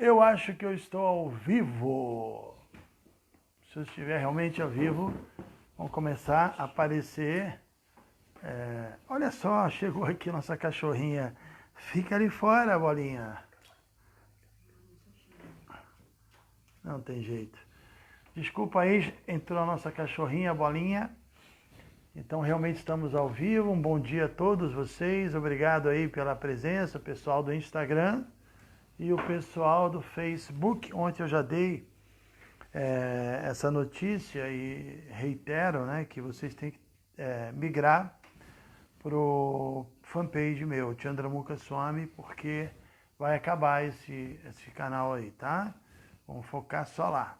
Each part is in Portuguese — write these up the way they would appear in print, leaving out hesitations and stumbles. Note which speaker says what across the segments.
Speaker 1: Eu acho que eu estou ao vivo. Se eu estiver realmente ao vivo, vão começar a aparecer. Olha só, chegou aqui nossa cachorrinha. Fica ali fora, bolinha. Não tem jeito. Desculpa aí, entrou a nossa cachorrinha, bolinha. Então realmente estamos ao vivo. Um bom dia a todos vocês. Obrigado aí pela presença, pessoal do Instagram e o pessoal do Facebook. Ontem eu já dei essa notícia e reitero, né, que vocês têm que migrar para o fanpage meu, Chandramukha Swami, porque vai acabar esse canal aí, tá? Vamos focar só lá.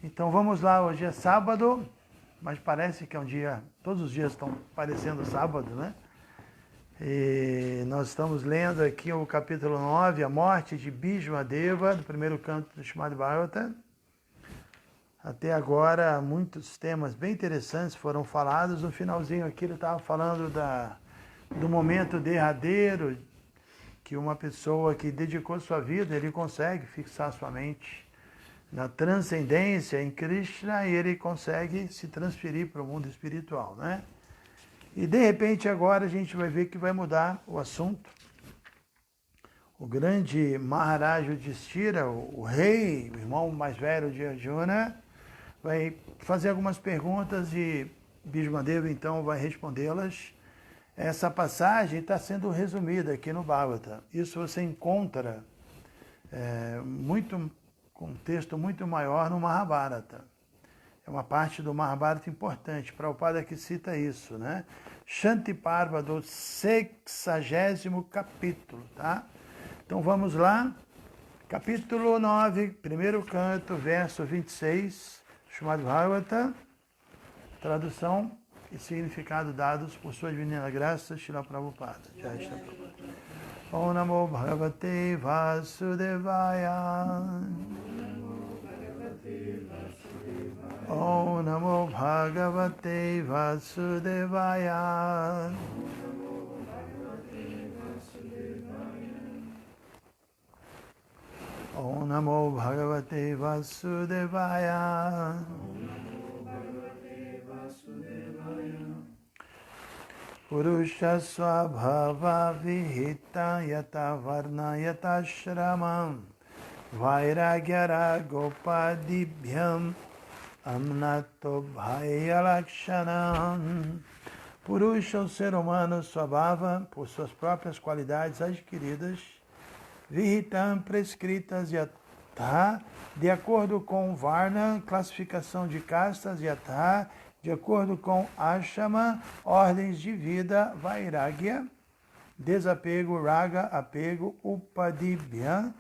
Speaker 1: Então vamos lá, hoje é sábado, mas parece que é um dia, todos os dias estão parecendo sábado, né? E nós estamos lendo aqui o capítulo 9, a morte de Bhishmadeva, do primeiro canto do Srimad Bhagavatam. Até agora, muitos temas bem interessantes foram falados. No finalzinho aqui ele estava falando do momento derradeiro, que uma pessoa que dedicou sua vida, ele consegue fixar sua mente na transcendência em Krishna e ele consegue se transferir para o mundo espiritual, né? E de repente agora a gente vai ver que vai mudar o assunto. O grande Maharaj Yudhishthira, o rei, o irmão mais velho de Arjuna, vai fazer algumas perguntas e Bhishmadeva então vai respondê-las. Essa passagem está sendo resumida aqui no Bhagavata. Isso você encontra com um texto muito maior no Mahabharata. É uma parte do Mahabharata importante. Prabhupada que cita isso, né? Shanti Parva do 60º capítulo, tá? Então vamos lá. Capítulo 9, primeiro canto, verso 26, Srimad Bhagavatam, tradução e significado dados por sua divina graça, Srila Prabhupada. Jai Srila Prabhupada. Om Namo Bhagavate Vasudevaya. Om Namo Bhagavate Vasudevaya. Om Namo Bhagavate Vasudevaya. Purusha Swabhava Vihita Yata Varna Yata Shramam Vairagyara Gopadibhyam Amnato Bhaya Lakshanam. Purusha, o ser humano, Swabhava, por suas próprias qualidades adquiridas, Vihitam, prescritas, Yatha, de acordo com Varna, classificação de castas, Yatha, de acordo com Ashama, ordens de vida, Vairagya, desapego, Raga, apego, Upadibhya.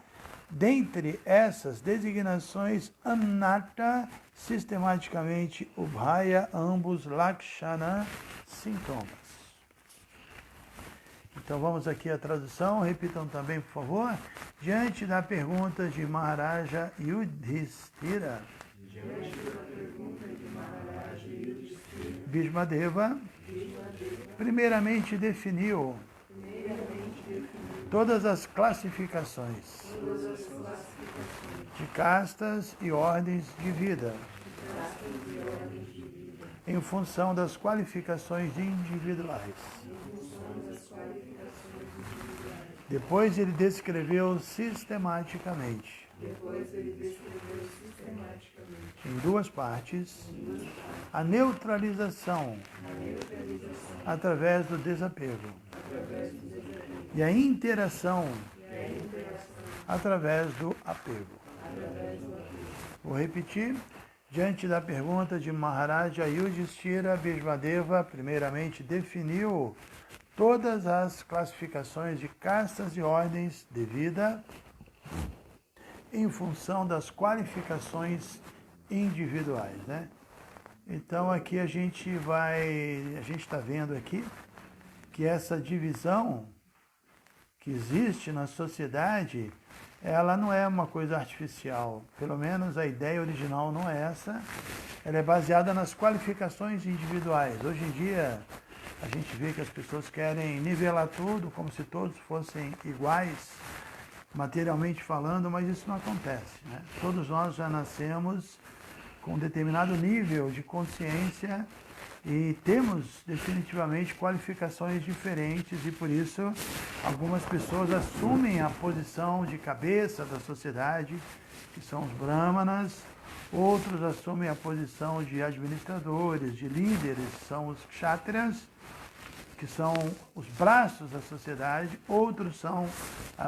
Speaker 1: Dentre essas designações, Anatta, sistematicamente, Ubhaya, ambos, Lakshana, sintomas. Então vamos aqui à tradução, repitam também, por favor. Diante da pergunta de Maharaja Yudhishthira, Bhishmadeva primeiramente definiu todas as classificações de castas e ordens de vida em função das qualificações individuais. Depois ele descreveu sistematicamente, em duas partes, a neutralização através do desapego e a interação através do apego. Vou repetir. Diante da pergunta de Maharaja Yudhishthira, Bhishmadeva primeiramente definiu todas as classificações de castas e ordens de vida em função das qualificações individuais, né? Então aqui a gente está vendo aqui que essa divisão que existe na sociedade, ela não é uma coisa artificial. Pelo menos a ideia original não é essa. Ela é baseada nas qualificações individuais. Hoje em dia, a gente vê que as pessoas querem nivelar tudo como se todos fossem iguais. materialmente falando, mas isso não acontece, né? Todos nós já nascemos com um determinado nível de consciência e temos definitivamente qualificações diferentes e por isso algumas pessoas assumem a posição de cabeça da sociedade, que são os brahmanas, outros assumem a posição de administradores, de líderes, são os kshatriyas, que são os braços da sociedade, outros são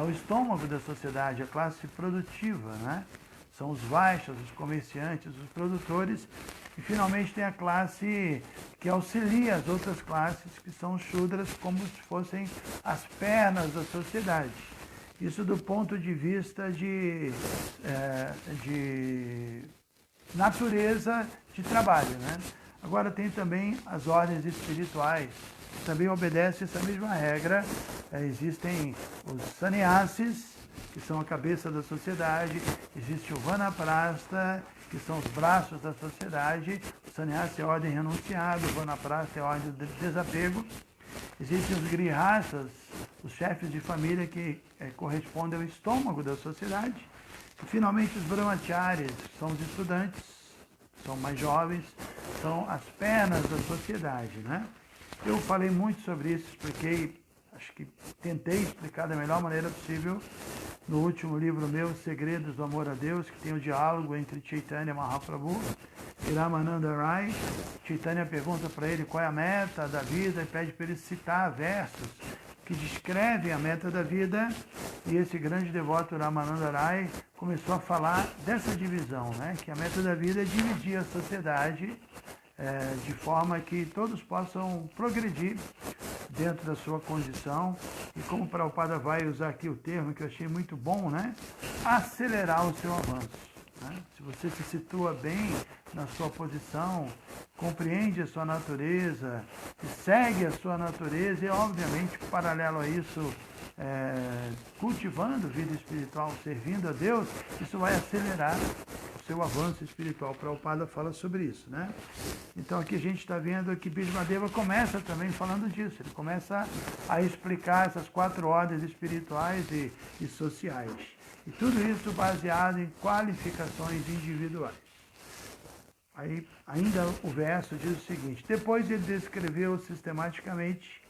Speaker 1: o estômago da sociedade, a classe produtiva, né? São os vaixas, os comerciantes, os produtores, e finalmente tem a classe que auxilia as outras classes, que são os shudras, como se fossem as pernas da sociedade. Isso do ponto de vista de natureza de trabalho, né? Agora tem também as ordens espirituais, que também obedecem essa mesma regra. Existem os sannyasis, que são a cabeça da sociedade, existe o vanaprastha, que são os braços da sociedade, o sannyasa é a ordem renunciada, o vanaprastha é a ordem do desapego. Existem os grihastas, os chefes de família que correspondem ao estômago da sociedade. E, finalmente, os brahmacharis, que são os estudantes, são mais jovens, são as pernas da sociedade, né? Eu falei muito sobre isso, expliquei, acho que tentei explicar da melhor maneira possível no último livro meu, Segredos do Amor a Deus, que tem o diálogo entre Chaitanya Mahaprabhu e Ramananda Rai. Chaitanya pergunta para ele qual é a meta da vida e pede para ele citar versos que descrevem a meta da vida, e esse grande devoto Ramananda Rai começou a falar dessa divisão, né? Que a meta da vida é dividir a sociedade de forma que todos possam progredir dentro da sua condição, e como o Prabhupada vai usar aqui o termo que eu achei muito bom, né? Acelerar o seu avanço, né? Se você se situa bem na sua posição, compreende a sua natureza, segue a sua natureza e, obviamente, paralelo a isso, cultivando vida espiritual, servindo a Deus, isso vai acelerar o seu avanço espiritual. O Prabhupada fala sobre isso, né? Então aqui a gente está vendo que Bhismadeva começa também falando disso, ele começa a explicar essas 4 ordens espirituais e sociais. E tudo isso baseado em qualificações individuais. Aí ainda o verso diz o seguinte: depois ele descreveu sistematicamente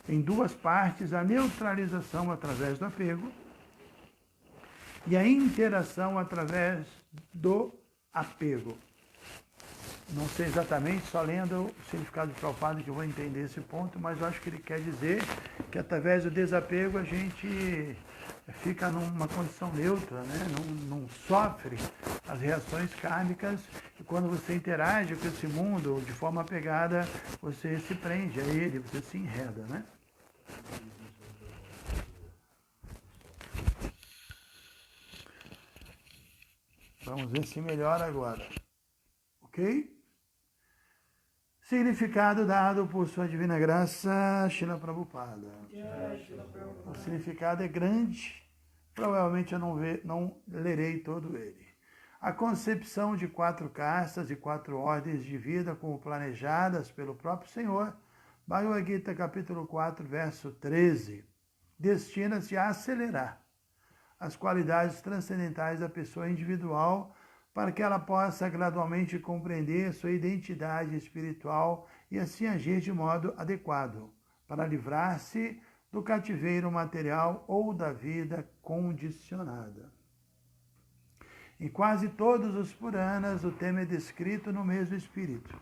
Speaker 1: em 2 partes a neutralização através do apego e a interação através do apego. Não sei exatamente, só lendo o significado de Prabhupada que eu vou entender esse ponto, mas eu acho que ele quer dizer que através do desapego a gente fica numa condição neutra, né? não sofre as reações kármicas, e quando você interage com esse mundo de forma apegada, você se prende a ele, você se enreda, né? Vamos ver se melhora agora. Ok? Significado dado por sua divina graça, Srila Prabhupada. O significado é grande, provavelmente eu não lerei todo ele. A concepção de 4 castas e 4 ordens de vida como planejadas pelo próprio Senhor, Bhagavad Gita capítulo 4, verso 13, destina-se a acelerar as qualidades transcendentais da pessoa individual para que ela possa gradualmente compreender sua identidade espiritual e assim agir de modo adequado, para livrar-se do cativeiro material ou da vida condicionada. Em quase todos os Puranas, o tema é descrito no mesmo espírito.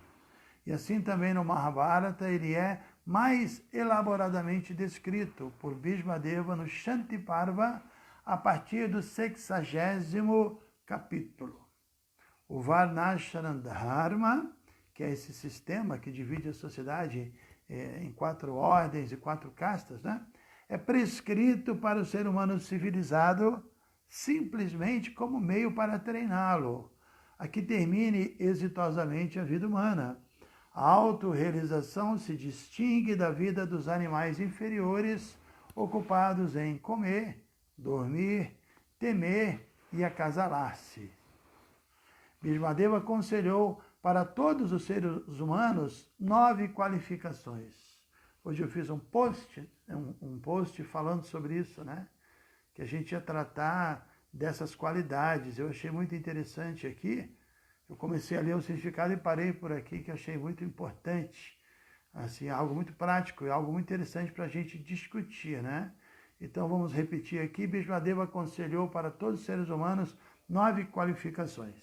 Speaker 1: E assim também no Mahabharata, ele é mais elaboradamente descrito por Bhismadeva no Shanti Parva, a partir do 60º capítulo. O Varnashram Dharma, que é esse sistema que divide a sociedade em 4 ordens e 4 castas, né? É prescrito para o ser humano civilizado simplesmente como meio para treiná-lo, a que termine exitosamente a vida humana. A autorrealização se distingue da vida dos animais inferiores, ocupados em comer, dormir, temer e acasalar-se. Bhismadeva aconselhou para todos os seres humanos 9 qualificações. Hoje eu fiz um post falando sobre isso, né? que a gente ia tratar dessas qualidades. Eu achei muito interessante aqui. Eu comecei a ler o significado e parei por aqui, que eu achei muito importante. Assim, algo muito prático e algo muito interessante para a gente discutir, né? Então vamos repetir aqui. Bhishmadeva aconselhou para todos os seres humanos 9 qualificações.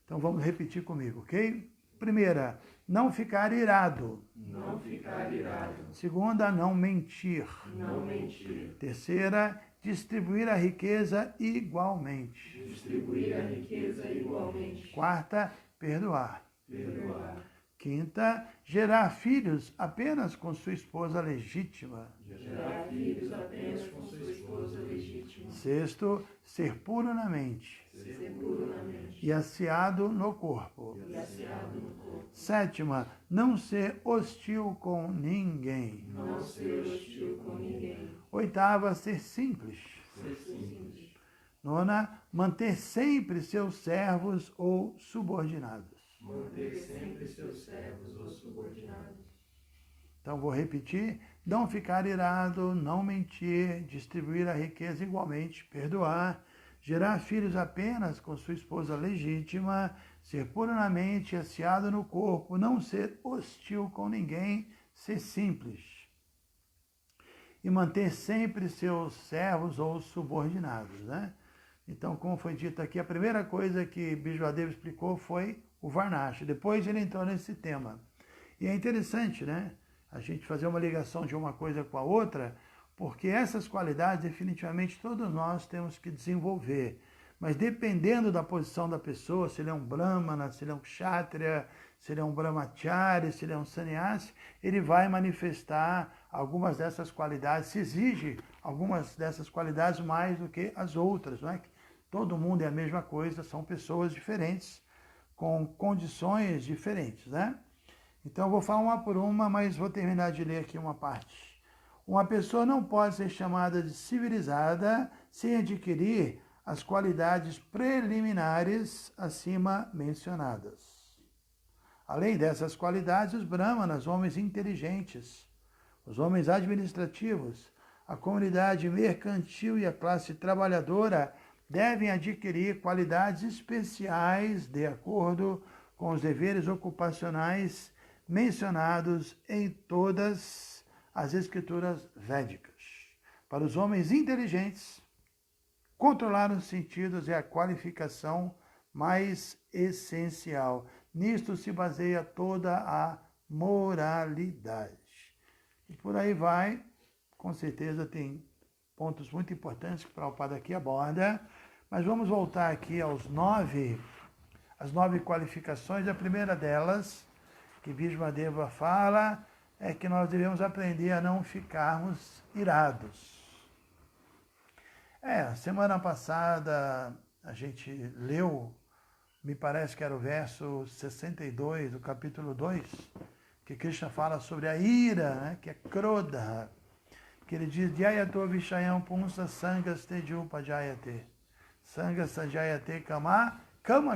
Speaker 1: Então vamos repetir comigo, ok? Primeira, não ficar irado.
Speaker 2: Não ficar irado.
Speaker 1: Segunda, não mentir.
Speaker 2: Não mentir.
Speaker 1: Terceira, distribuir a riqueza igualmente.
Speaker 2: Distribuir a riqueza igualmente.
Speaker 1: Quarta, perdoar.
Speaker 2: Perdoar.
Speaker 1: Quinta, gerar filhos apenas com sua esposa legítima.
Speaker 2: Gerar filhos apenas com sua esposa legítima.
Speaker 1: Sexto, ser puro na mente
Speaker 2: Ser puro na mente.
Speaker 1: e assiado no corpo.
Speaker 2: E aseado no corpo.
Speaker 1: Sétima, não ser hostil com ninguém.
Speaker 2: Não ser hostil com ninguém.
Speaker 1: Oitava, ser simples.
Speaker 2: Ser simples.
Speaker 1: Nona, manter sempre seus servos ou subordinados.
Speaker 2: Manter sempre seus servos ou subordinados.
Speaker 1: Então vou repetir, não ficar irado, não mentir, distribuir a riqueza igualmente, perdoar, gerar filhos apenas com sua esposa legítima, ser puro na mente, assiado no corpo, não ser hostil com ninguém, ser simples. E manter sempre seus servos ou subordinados, né? Então, como foi dito aqui, a primeira coisa que Bhishmadeva explicou foi o Varnashra. Depois ele entrou nesse tema. E é interessante, né? A gente fazer uma ligação de uma coisa com a outra, porque essas qualidades definitivamente todos nós temos que desenvolver. Mas dependendo da posição da pessoa, se ele é um brahmana, se ele é um kshatriya, se ele é um brahmachari, se ele é um sannyasi, ele vai manifestar algumas dessas qualidades, se exige algumas dessas qualidades mais do que as outras, não é? Todo mundo é a mesma coisa, são pessoas diferentes, com condições diferentes, né? Então eu vou falar uma por uma, mas vou terminar de ler aqui uma parte. Uma pessoa não pode ser chamada de civilizada sem adquirir as qualidades preliminares acima mencionadas. Além dessas qualidades, os brahmanas, homens inteligentes, os homens administrativos, a comunidade mercantil e a classe trabalhadora devem adquirir qualidades especiais de acordo com os deveres ocupacionais mencionados em todas as escrituras védicas. Para os homens inteligentes, controlar os sentidos é a qualificação mais essencial. Nisto se baseia toda a moralidade. E por aí vai, com certeza tem pontos muito importantes que o Prabhupada aqui aborda, mas vamos voltar aqui as 9 qualificações. A primeira delas, que Bhishmadeva fala, é que nós devemos aprender a não ficarmos irados. Semana passada a gente leu, me parece que era o verso 62 do capítulo 2, que Krishna fala sobre a ira, né, que é Krodha, que ele diz, Dhyayato Vishayam Punsa Sangas Tejupa Jayate. Sangas Jayate Kama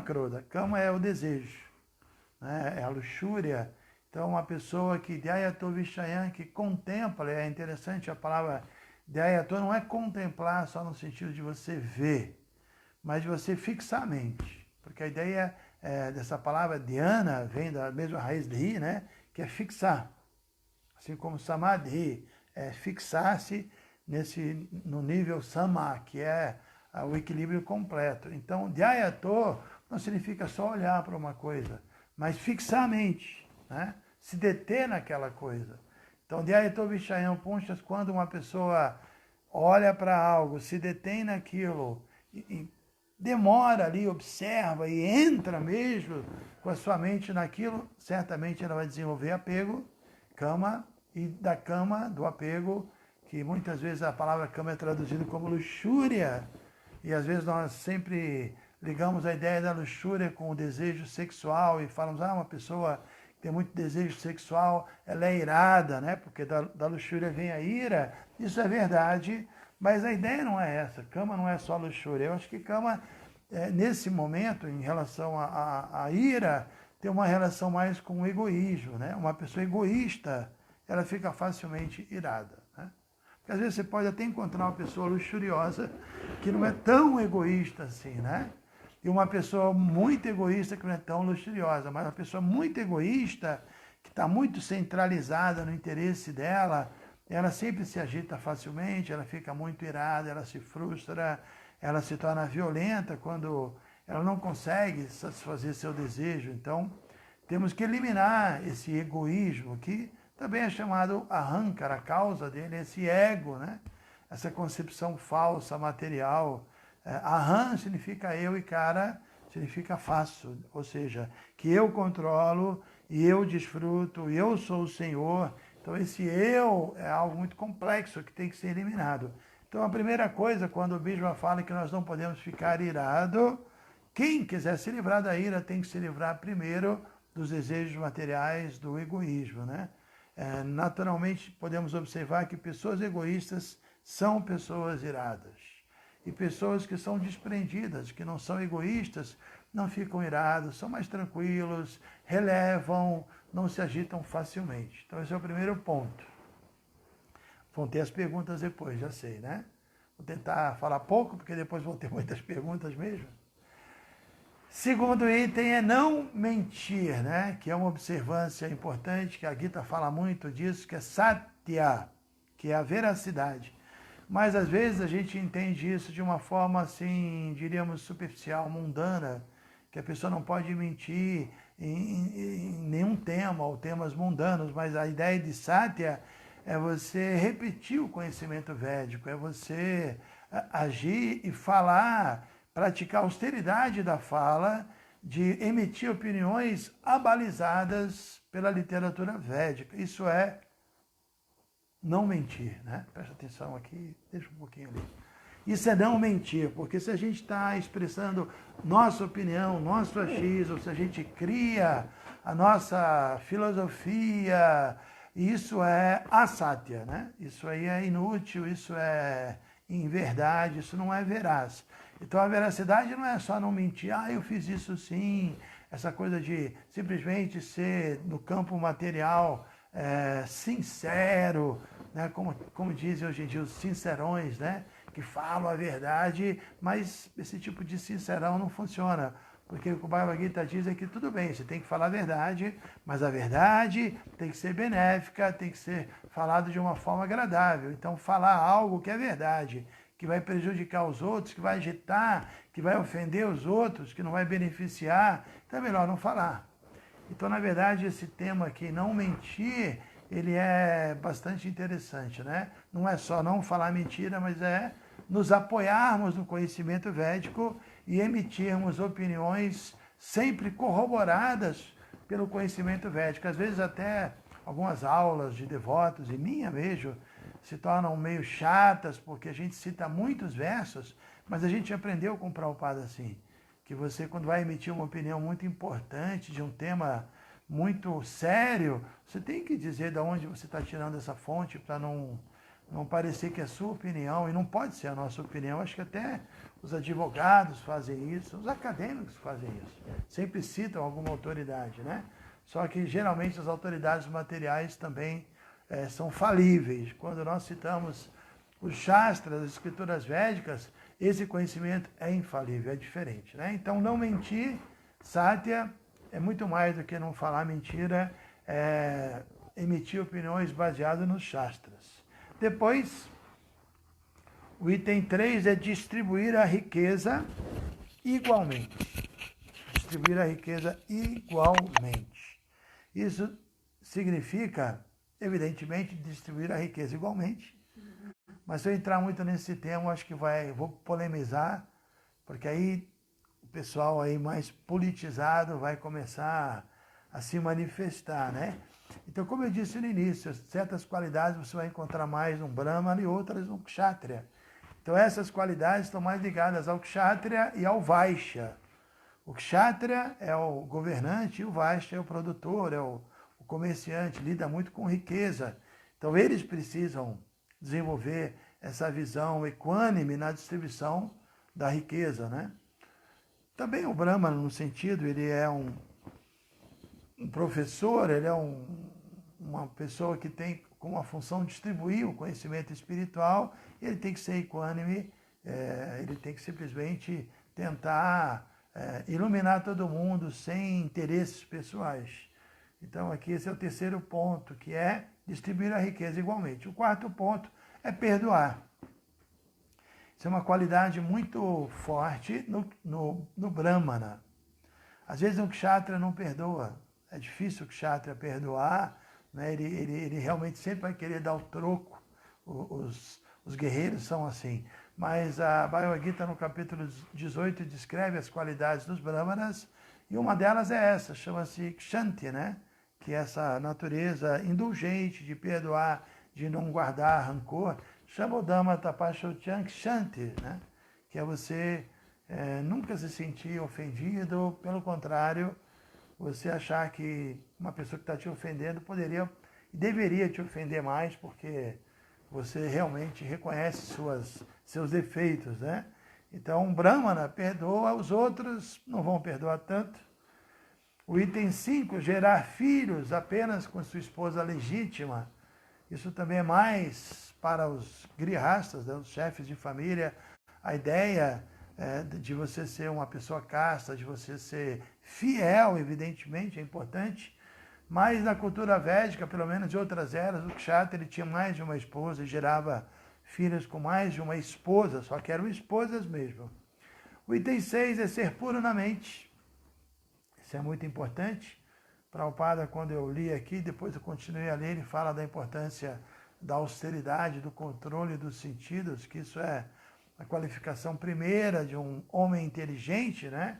Speaker 1: Krodha. Kama é o desejo, né, é a luxúria. Então, uma pessoa que Dhyayato Vishayam, que contempla, é interessante a palavra Dhyayato, não é contemplar só no sentido de você ver, mas de você fixar a mente. Porque a ideia dessa palavra dhyana vem da mesma raiz de né, que é fixar. Assim como samadhi é fixar-se no nível sama, que é o equilíbrio completo. Então, dhyayato não significa só olhar para uma coisa, mas fixar a mente, né? Se deter naquela coisa. Então, dhyayato vishayam punchas, quando uma pessoa olha para algo, se detém naquilo e demora ali, observa e entra mesmo com a sua mente naquilo, certamente ela vai desenvolver apego, kama, e da kama, do apego, que muitas vezes a palavra kama é traduzida como luxúria, e às vezes nós sempre ligamos a ideia da luxúria com o desejo sexual e falamos, uma pessoa que tem muito desejo sexual, ela é irada, né? Porque da luxúria vem a ira. Isso é verdade, mas a ideia não é essa. Kama não é só luxúria. Eu acho que kama, nesse momento, em relação à ira, tem uma relação mais com o egoísmo, né? Uma pessoa egoísta, ela fica facilmente irada, né? Porque às vezes você pode até encontrar uma pessoa luxuriosa que não é tão egoísta assim, né? E uma pessoa muito egoísta que não é tão luxuriosa, mas uma pessoa muito egoísta, que está muito centralizada no interesse dela, ela sempre se agita facilmente, ela fica muito irada, ela se frustra, ela se torna violenta quando ela não consegue satisfazer seu desejo. Então, temos que eliminar esse egoísmo, que também é chamado arrancar, a causa dele, esse ego, né? Essa concepção falsa, material. Aham significa eu e cara significa faço, ou seja, que eu controlo e eu desfruto, e eu sou o Senhor. Então esse eu é algo muito complexo que tem que ser eliminado. Então a primeira coisa, quando o Bismarck fala que nós não podemos ficar irado, quem quiser se livrar da ira tem que se livrar primeiro dos desejos materiais, do egoísmo, né? Naturalmente podemos observar que pessoas egoístas são pessoas iradas. E pessoas que são desprendidas, que não são egoístas, não ficam irados, são mais tranquilos, relevam, não se agitam facilmente. Então esse é o primeiro ponto. Vão ter as perguntas depois, já sei, né? Vou tentar falar pouco, porque depois vão ter muitas perguntas mesmo. Segundo item é não mentir, né? Que é uma observância importante, que a Gita fala muito disso, que é satya, que é a veracidade. Mas às vezes a gente entende isso de uma forma assim, diríamos, superficial, mundana, que a pessoa não pode mentir em nenhum tema ou temas mundanos, mas a ideia de satya é você repetir o conhecimento védico, é você agir e falar, praticar a austeridade da fala, de emitir opiniões abalizadas pela literatura védica. Isso é não mentir, né? Presta atenção aqui, deixa um pouquinho ali. Isso é não mentir, porque se a gente está expressando nossa opinião, nosso achismo, se a gente cria a nossa filosofia, isso é assátya, né? Isso aí é inútil, isso é inverdade, isso não é veraz. Então a veracidade não é só não mentir, eu fiz isso sim, essa coisa de simplesmente ser no campo material sincero, né? Como dizem hoje em dia os sincerões, né? Que falam a verdade, mas esse tipo de sincerão não funciona. Porque o que o Bhagavad Gita diz é que tudo bem, você tem que falar a verdade, mas a verdade tem que ser benéfica, tem que ser falado de uma forma agradável. Então falar algo que é verdade, que vai prejudicar os outros, que vai agitar, que vai ofender os outros, que não vai beneficiar, então é melhor não falar. Então, na verdade, esse tema aqui, não mentir, ele é bastante interessante, né? Não é só não falar mentira, mas é nos apoiarmos no conhecimento védico e emitirmos opiniões sempre corroboradas pelo conhecimento védico. Às vezes até algumas aulas de devotos, e minha mesmo, se tornam meio chatas, porque a gente cita muitos versos, mas a gente aprendeu com o Prabhupada assim, que você, quando vai emitir uma opinião muito importante de um tema muito sério, você tem que dizer de onde você está tirando essa fonte para não parecer que é a sua opinião, e não pode ser a nossa opinião. Acho que até os advogados fazem isso, os acadêmicos fazem isso. Sempre citam alguma autoridade, né? Só que geralmente as autoridades materiais também são falíveis. Quando nós citamos os Shastras, as escrituras védicas, esse conhecimento é infalível, é diferente, né? Então, não mentir, Satya, é muito mais do que não falar mentira, emitir opiniões baseadas nos Shastras. Depois, o item 3 é distribuir a riqueza igualmente. Distribuir a riqueza igualmente. Isso significa, evidentemente, distribuir a riqueza igualmente. Mas se eu entrar muito nesse tema, acho que vou polemizar, porque aí o pessoal aí mais politizado vai começar a se manifestar, né? Então, como eu disse no início, certas qualidades você vai encontrar mais no Brahmana e outras no Kshatriya. Então, essas qualidades estão mais ligadas ao Kshatriya e ao Vaishya. O Kshatriya é o governante e o Vaishya é o produtor, é o comerciante, lida muito com riqueza. Então, eles precisam desenvolver essa visão equânime na distribuição da riqueza, né? Também o Brahmana, no sentido, ele é um professor, ele é uma pessoa que tem com a função de distribuir o conhecimento espiritual, ele tem que ser equânime, ele tem que simplesmente tentar iluminar todo mundo sem interesses pessoais. Então aqui esse é o terceiro ponto, que é distribuir a riqueza igualmente. O quarto ponto é perdoar. Isso é uma qualidade muito forte no Brahmana. Às vezes um kshatriya não perdoa. É difícil o kshatriya perdoar, né? Ele realmente sempre vai querer dar o troco. Os guerreiros são assim. Mas a Bhagavad Gita, no capítulo 18, descreve as qualidades dos brahmanas, e uma delas é essa, chama-se kshanti, né? Que é essa natureza indulgente de perdoar, de não guardar rancor. Chama o Dhamma Tapashotyam kshanti, né? Que é você nunca se sentir ofendido, pelo contrário, você achar que uma pessoa que está te ofendendo poderia e deveria te ofender mais, porque você realmente reconhece seus defeitos, né? Então, um Brahmana perdoa, os outros não vão perdoar tanto. O item 5, gerar filhos apenas com sua esposa legítima. Isso também é mais para os grihastas, né, os chefes de família. A ideia de você ser uma pessoa casta, de você ser fiel, evidentemente, é importante. Mas na cultura védica, pelo menos de outras eras, o kshatriya ele tinha mais de uma esposa e gerava filhos com mais de uma esposa, só que eram esposas mesmo. O item 6 é ser puro na mente. Isso é muito importante. Prabhupada, quando eu li aqui, depois eu continuei a ler, ele fala da importância da austeridade, do controle dos sentidos, que isso é a qualificação primeira de um homem inteligente, né?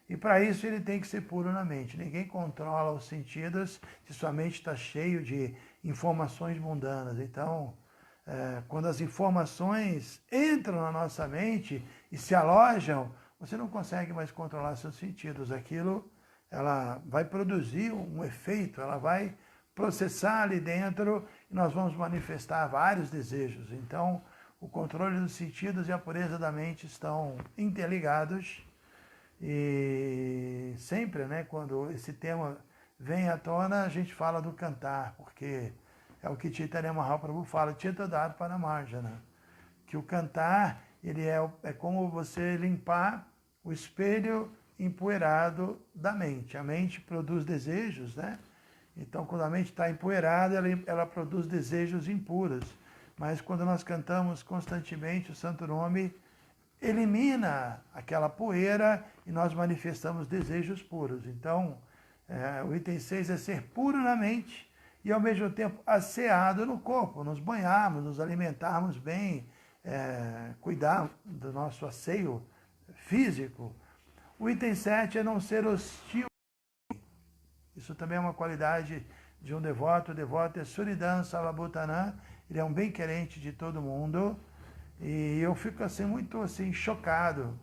Speaker 1: E para isso ele tem que ser puro na mente. Ninguém controla os sentidos se sua mente está cheio de informações mundanas. Então, quando as informações entram na nossa mente e se alojam, você não consegue mais controlar seus sentidos. Aquilo, ela vai produzir um efeito, ela vai processar ali dentro e nós vamos manifestar vários desejos. Então, o controle dos sentidos e a pureza da mente estão interligados. E sempre, né, quando esse tema vem à tona, a gente fala do cantar, porque é o que Chaitanya Mahaprabhu fala, Chittadhat Paramarjana, que o cantar ele é como você limpar o espelho empoeirado da mente. A mente produz desejos, né? Então, quando a mente está empoeirada, ela produz desejos impuros. Mas quando nós cantamos constantemente o Santo Nome, elimina aquela poeira e nós manifestamos desejos puros. Então, o item 6 é ser puro na mente e, ao mesmo tempo, asseado no corpo, nos banharmos, nos alimentarmos bem, cuidar do nosso asseio físico. O item 7 é não ser hostil. Isso também é uma qualidade de um devoto. O devoto é Suridan Salabhutanã, ele é um bem-querente de todo mundo. E eu fico assim, muito assim, chocado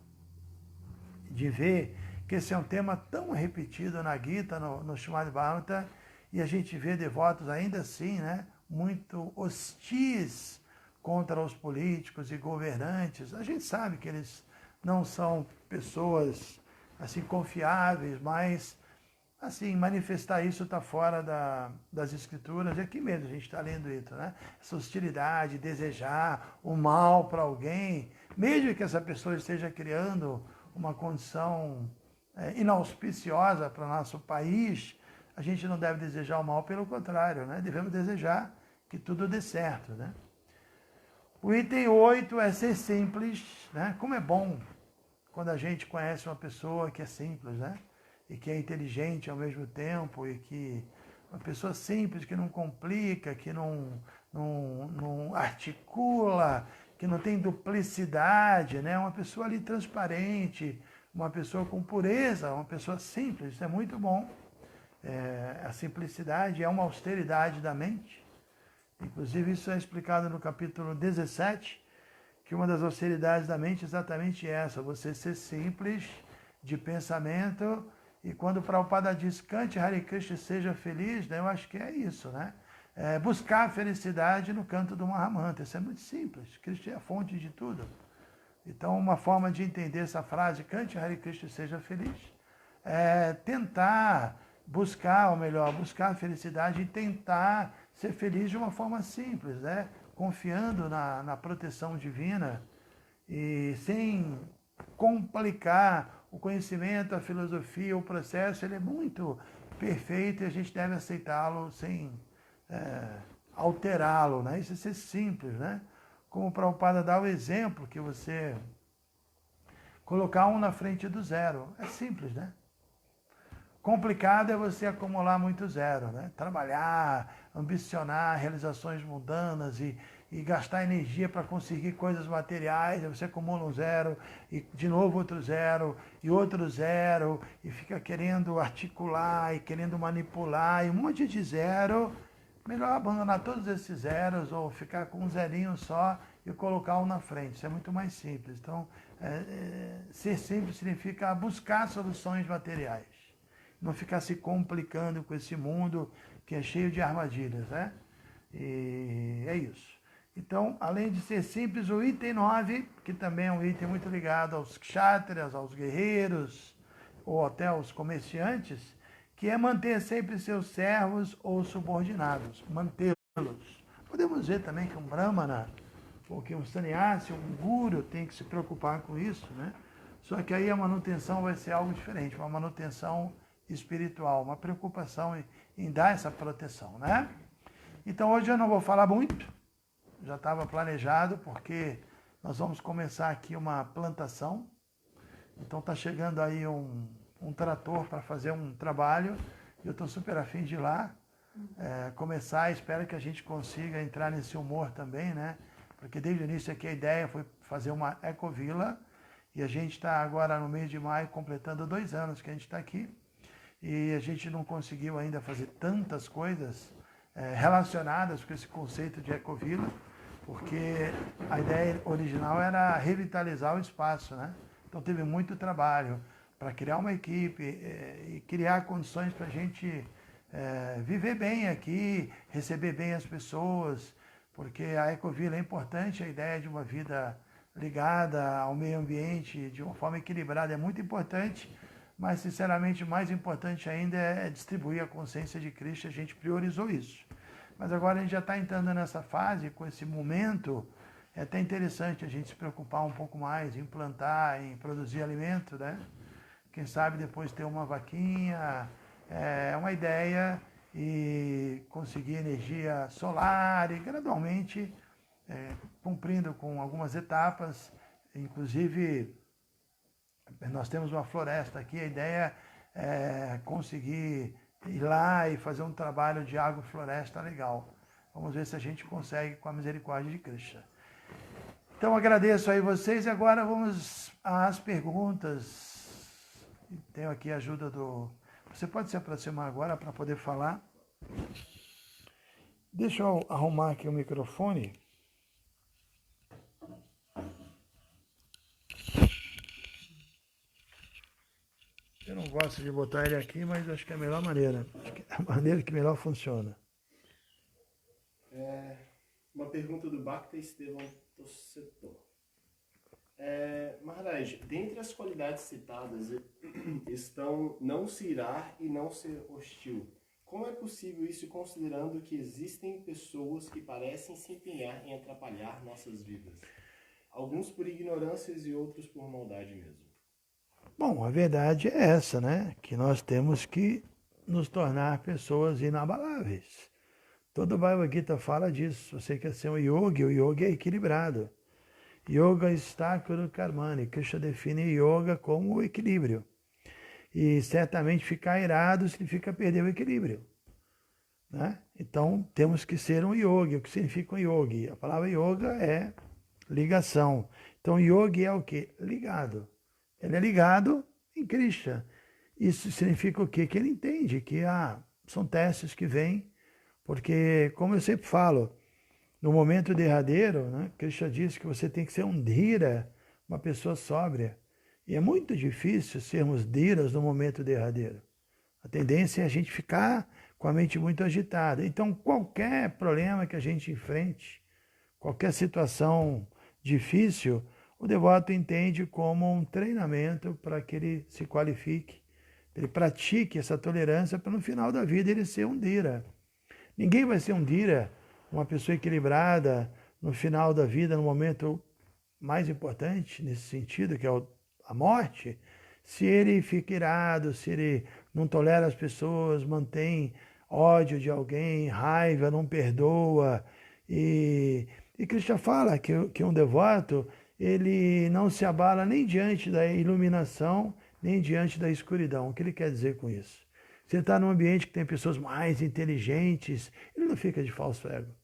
Speaker 1: de ver que esse é um tema tão repetido na Gita, no Srimad Bhagavatam, e a gente vê devotos ainda assim, né, muito hostis contra os políticos e governantes. A gente sabe que eles não são pessoas assim confiáveis, mas assim, manifestar isso está fora das escrituras, e aqui mesmo a gente está lendo isso, né? Essa hostilidade, desejar o mal para alguém, mesmo que essa pessoa esteja criando uma condição inauspiciosa para o nosso país, a gente não deve desejar o mal, pelo contrário, né? Devemos desejar que tudo dê certo, né? O item 8 é ser simples, né? Como é bom quando a gente conhece uma pessoa que é simples, né? E que é inteligente ao mesmo tempo, e que uma pessoa simples, que não complica, que não articula, que não tem duplicidade, né? Uma pessoa ali transparente, uma pessoa com pureza, uma pessoa simples, isso é muito bom. A simplicidade é uma austeridade da mente. Inclusive isso é explicado no capítulo 17, que uma das austeridades da mente é exatamente essa, você ser simples de pensamento. E quando o Prabhupada diz, cante Hare Krishna, seja feliz, né, eu acho que é isso, né? Buscar a felicidade no canto do Mahamantra. Isso é muito simples. Krishna é a fonte de tudo. Então, uma forma de entender essa frase, cante Hare Krishna, seja feliz, é tentar buscar, ou melhor, buscar a felicidade e tentar ser feliz de uma forma simples, né? Confiando na proteção divina e sem complicar o conhecimento, a filosofia, o processo. Ele é muito perfeito e a gente deve aceitá-lo sem alterá-lo, né? Isso é ser simples, né? Como o Prabhupada dá o exemplo que você colocar um na frente do zero. É simples, né? Complicado é você acumular muito zero, né? Trabalhar, ambicionar realizações mundanas e gastar energia para conseguir coisas materiais, aí você acumula um zero, e de novo outro zero, e fica querendo articular, e querendo manipular, e um monte de zero. Melhor abandonar todos esses zeros, ou ficar com um zerinho só e colocar um na frente. Isso é muito mais simples. Então, ser simples significa buscar soluções materiais. Não ficar se complicando com esse mundo que é cheio de armadilhas, né? E é isso. Então, além de ser simples, o item 9, que também é um item muito ligado aos kshatriyas, aos guerreiros, ou até aos comerciantes, que é manter sempre seus servos ou subordinados, mantê-los. Podemos ver também que um brahmana, ou que um sannyasi, um guru, tem que se preocupar com isso, né? Só que aí a manutenção vai ser algo diferente, uma manutenção espiritual, uma preocupação em dar essa proteção, né? Então hoje eu não vou falar muito, já estava planejado, porque nós vamos começar aqui uma plantação. Então está chegando aí um trator para fazer um trabalho, e eu estou super afim de ir lá começar. Espero que a gente consiga entrar nesse humor também, né? Porque desde o início aqui a ideia foi fazer uma ecovila, e a gente está agora no mês de maio completando 2 anos que a gente está aqui, e a gente não conseguiu ainda fazer tantas coisas relacionadas com esse conceito de ecovila, porque a ideia original era revitalizar o espaço, né? Então teve muito trabalho para criar uma equipe e criar condições para a gente viver bem aqui, receber bem as pessoas, porque a ecovila é importante, a ideia de uma vida ligada ao meio ambiente de uma forma equilibrada é muito importante, mas sinceramente mais importante ainda é distribuir a consciência de Cristo. A gente priorizou isso. Mas agora a gente já está entrando nessa fase, com esse momento, é até interessante a gente se preocupar um pouco mais em plantar, em produzir alimento, né? Quem sabe depois ter uma vaquinha, é uma ideia, e conseguir energia solar e gradualmente cumprindo com algumas etapas. Inclusive, nós temos uma floresta aqui, a ideia é conseguir ir lá e fazer um trabalho de agrofloresta legal. Vamos ver se a gente consegue com a misericórdia de Krishna. Então agradeço aí vocês, e agora vamos às perguntas. Tenho aqui a ajuda do... Você pode se aproximar agora para poder falar? Deixa eu arrumar aqui o microfone. Eu não gosto de botar ele aqui, mas acho que é a melhor maneira. Acho que é a maneira que melhor funciona.
Speaker 3: Uma pergunta do Bhakta Estevam Tossetor. Maharaj, dentre as qualidades citadas estão não se irar e não ser hostil. Como é possível isso, considerando que existem pessoas que parecem se empenhar em atrapalhar nossas vidas? Alguns por ignorâncias e outros por maldade mesmo.
Speaker 1: Bom, a verdade é essa, né? Que nós temos que nos tornar pessoas inabaláveis. Todo o Bhagavad Gita fala disso. Você quer ser um yogi, o yogi é equilibrado. Yoga está kuru karmani. Krishna define yoga como o equilíbrio. E certamente ficar irado significa perder o equilíbrio, né? Então temos que ser um yogi. O que significa um yogi? A palavra yoga é ligação. Então yogi é o quê? Ligado. Ele é ligado em Krishna. Isso significa o quê? Que ele entende que são testes que vêm, porque, como eu sempre falo, no momento derradeiro, né, Krishna diz que você tem que ser um dhira, uma pessoa sóbria. E é muito difícil sermos dhiras no momento derradeiro. A tendência é a gente ficar com a mente muito agitada. Então, qualquer problema que a gente enfrente, qualquer situação difícil, o devoto entende como um treinamento para que ele se qualifique, ele pratique essa tolerância para no final da vida ele ser um dhira. Ninguém vai ser um Dira, uma pessoa equilibrada no final da vida, no momento mais importante nesse sentido, que é a morte, se ele fica irado, se ele não tolera as pessoas, mantém ódio de alguém, raiva, não perdoa. E Krishna fala que um devoto, ele não se abala nem diante da iluminação, nem diante da escuridão. O que ele quer dizer com isso? Se ele está num ambiente que tem pessoas mais inteligentes, ele não fica de falso ego.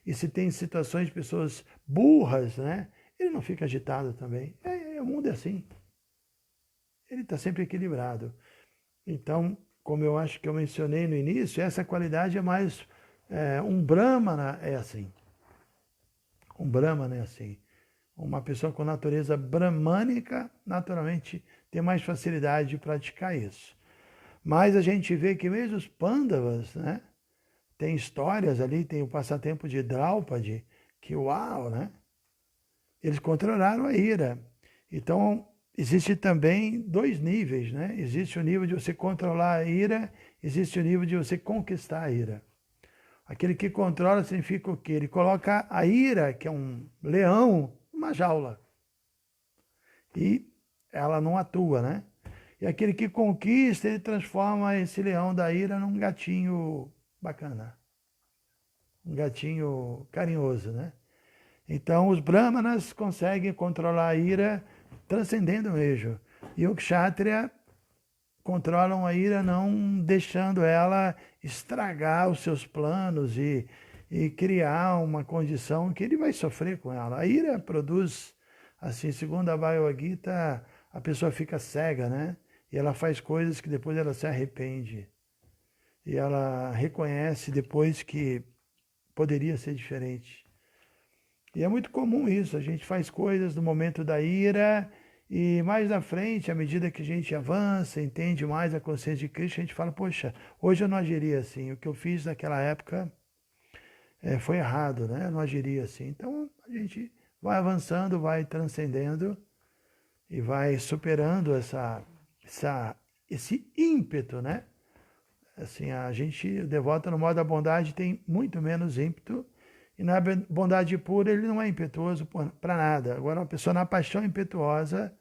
Speaker 1: E se tem situações de pessoas burras, né? Ele não fica agitado também. O mundo é assim. Ele está sempre equilibrado. Então, como eu acho que eu mencionei no início, essa qualidade é mais... um Brahmana é assim. Um Brahmana é assim. Uma pessoa com natureza brahmânica, naturalmente, tem mais facilidade de praticar isso. Mas a gente vê que mesmo os Pandavas, né? Tem histórias ali, tem o passatempo de Draupadi, que uau, né? Eles controlaram a ira. Então, existe também dois níveis, né? Existe o nível de você controlar a ira, existe o nível de você conquistar a ira. Aquele que controla significa o quê? Ele coloca a ira, que é um leão, numa jaula. E ela não atua, né? E aquele que conquista, ele transforma esse leão da ira num gatinho bacana. Um gatinho carinhoso, né? Então, os brahmanas conseguem controlar a ira transcendendo mesmo. E o kshatriya controlam a ira não deixando ela estragar os seus planos e criar uma condição que ele vai sofrer com ela. A ira produz, assim, segundo a Bhagavad Gita, a pessoa fica cega, né? E ela faz coisas que depois ela se arrepende. E ela reconhece depois que poderia ser diferente. E é muito comum isso, a gente faz coisas no momento da ira e mais na frente, à medida que a gente avança, entende mais a consciência de Cristo, a gente fala, poxa, hoje eu não agiria assim, o que eu fiz naquela época foi errado, né? Eu não agiria assim. Então a gente vai avançando, vai transcendendo e vai superando esse ímpeto, né? Assim, o devoto no modo da bondade tem muito menos ímpeto. E na bondade pura ele não é impetuoso para nada. Agora, uma pessoa na paixão impetuosa,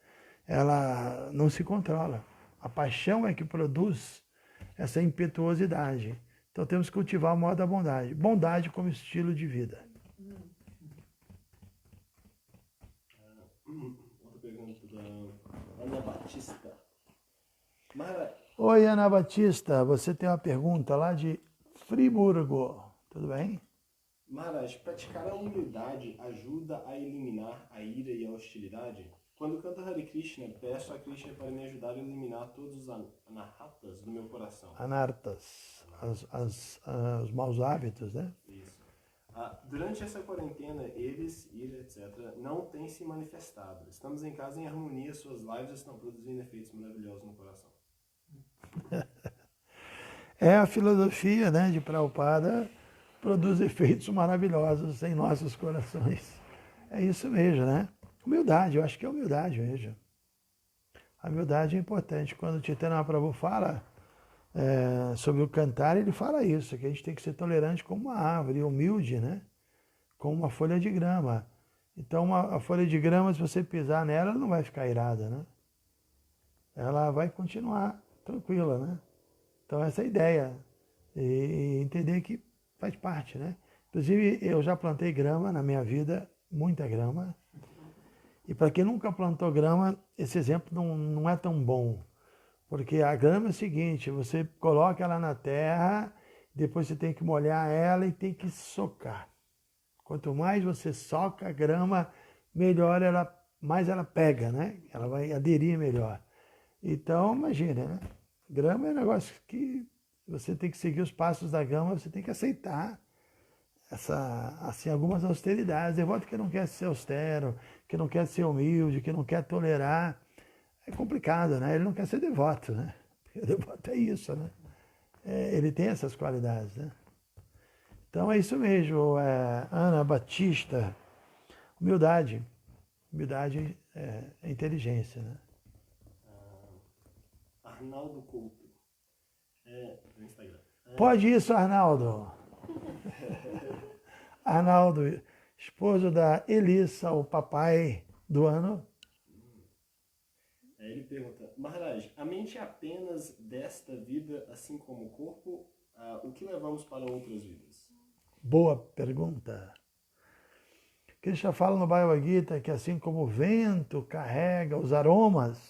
Speaker 1: ela não se controla. A paixão é que produz essa impetuosidade. Então temos que cultivar o modo da bondade. Bondade como estilo de vida.
Speaker 3: Outra pergunta da Ana Batista.
Speaker 1: Oi, Ana Batista. Você tem uma pergunta lá de Friburgo. Tudo bem?
Speaker 3: Maharaj, praticar a humildade ajuda a eliminar a ira e a hostilidade? Quando canto Hare Krishna, peço a Krishna para me ajudar a eliminar todos os anartas do meu coração.
Speaker 1: Anartas, os maus hábitos, né?
Speaker 3: Isso. Durante essa quarentena, eles, ira, etc., não têm se manifestado. Estamos em casa em harmonia, suas lives estão produzindo efeitos maravilhosos no coração.
Speaker 1: É a filosofia, né, de Prabhupada, produz efeitos maravilhosos em nossos corações. É isso mesmo, né? Humildade, eu acho que é humildade mesmo. A humildade é importante. Quando o Chaitanya Mahaprabhu fala sobre o cantar, ele fala isso, que a gente tem que ser tolerante como uma árvore, humilde, né? Como uma folha de grama. Então, a folha de grama, se você pisar nela, ela não vai ficar irada, né? Ela vai continuar tranquila, né? Então, essa é a ideia. E entender que faz parte, né? Inclusive, eu já plantei grama na minha vida, muita grama. E para quem nunca plantou grama, esse exemplo não é tão bom. Porque a grama é o seguinte, você coloca ela na terra, depois você tem que molhar ela e tem que socar. Quanto mais você soca a grama, melhor mais ela pega, né? Ela vai aderir melhor. Então, imagina, né? Grama é um negócio que você tem que seguir os passos da grama, você tem que aceitar algumas austeridades. Devoto que não quer ser austero, que não quer ser humilde, que não quer tolerar, é complicado, né? Ele não quer ser devoto, né? Porque o devoto é isso, né? Ele tem essas qualidades, né? Então é isso mesmo, Ana Batista, humildade. Humildade é inteligência, né?
Speaker 3: Arnaldo Couto, do Instagram.
Speaker 1: Pode isso, Arnaldo. Arnaldo, esposo da Elissa, o papai do ano.
Speaker 3: Aí ele pergunta, Maharaj, a mente é apenas desta vida, assim como o corpo? O que levamos para outras vidas?
Speaker 1: Boa pergunta. Krishna fala no Bhagavad Gita que assim como o vento carrega os aromas,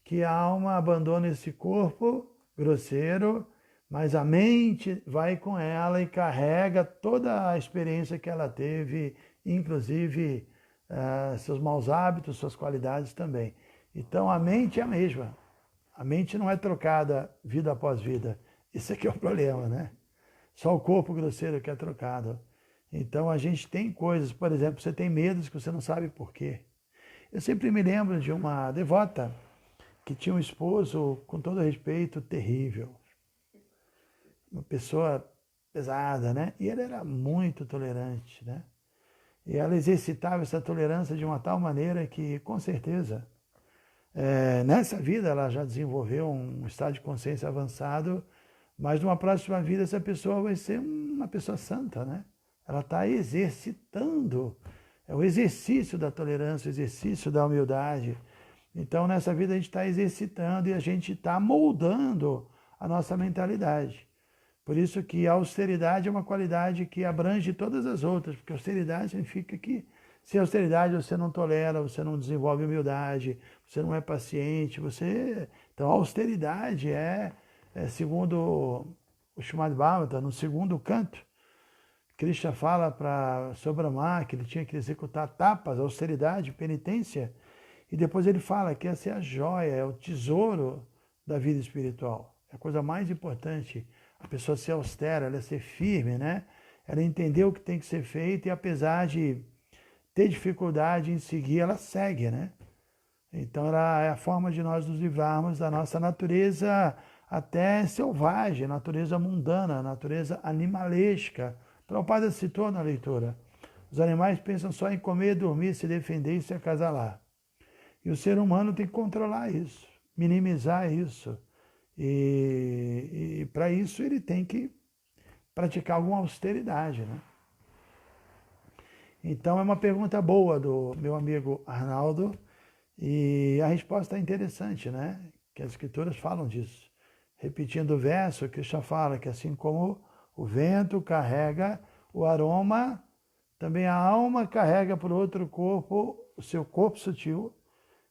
Speaker 1: que a alma abandona esse corpo grosseiro, mas a mente vai com ela e carrega toda a experiência que ela teve, inclusive seus maus hábitos, suas qualidades também. Então a mente é a mesma. A mente não é trocada vida após vida. Isso aqui é o problema, né? Só o corpo grosseiro que é trocado. Então a gente tem coisas, por exemplo, você tem medos que você não sabe por quê. Eu sempre me lembro de uma devota que tinha um esposo, com todo respeito, terrível. Uma pessoa pesada, né? E ele era muito tolerante, né? E ela exercitava essa tolerância de uma tal maneira que, com certeza, nessa vida ela já desenvolveu um estado de consciência avançado, mas numa próxima vida essa pessoa vai ser uma pessoa santa, né? Ela está exercitando, é o exercício da tolerância, o exercício da humildade. Então, nessa vida a gente está exercitando e a gente está moldando a nossa mentalidade. Por isso que a austeridade é uma qualidade que abrange todas as outras, porque austeridade significa que sem austeridade você não tolera, você não desenvolve humildade, você não é paciente, Então a austeridade segundo o Srimad Bhagavatam, no segundo canto, Krishna fala para Brahma que ele tinha que executar tapas, austeridade, penitência, e depois ele fala que essa é a joia, é o tesouro da vida espiritual. É a coisa mais importante. A pessoa ser austera, ela ser firme, né? Ela entender o que tem que ser feito e apesar de ter dificuldade em seguir, ela segue, né? Então ela é a forma de nós nos livrarmos da nossa natureza até selvagem, natureza mundana, natureza animalesca. Prabhupada citou na leitura. Os animais pensam só em comer, dormir, se defender e se acasalar. E o ser humano tem que controlar isso, minimizar isso. E para isso ele tem que praticar alguma austeridade, né? Então é uma pergunta boa do meu amigo Arnaldo e a resposta é interessante, né? Que as escrituras falam disso. Repetindo o verso, Krishna fala que assim como o vento carrega o aroma, também a alma carrega para o outro corpo o seu corpo sutil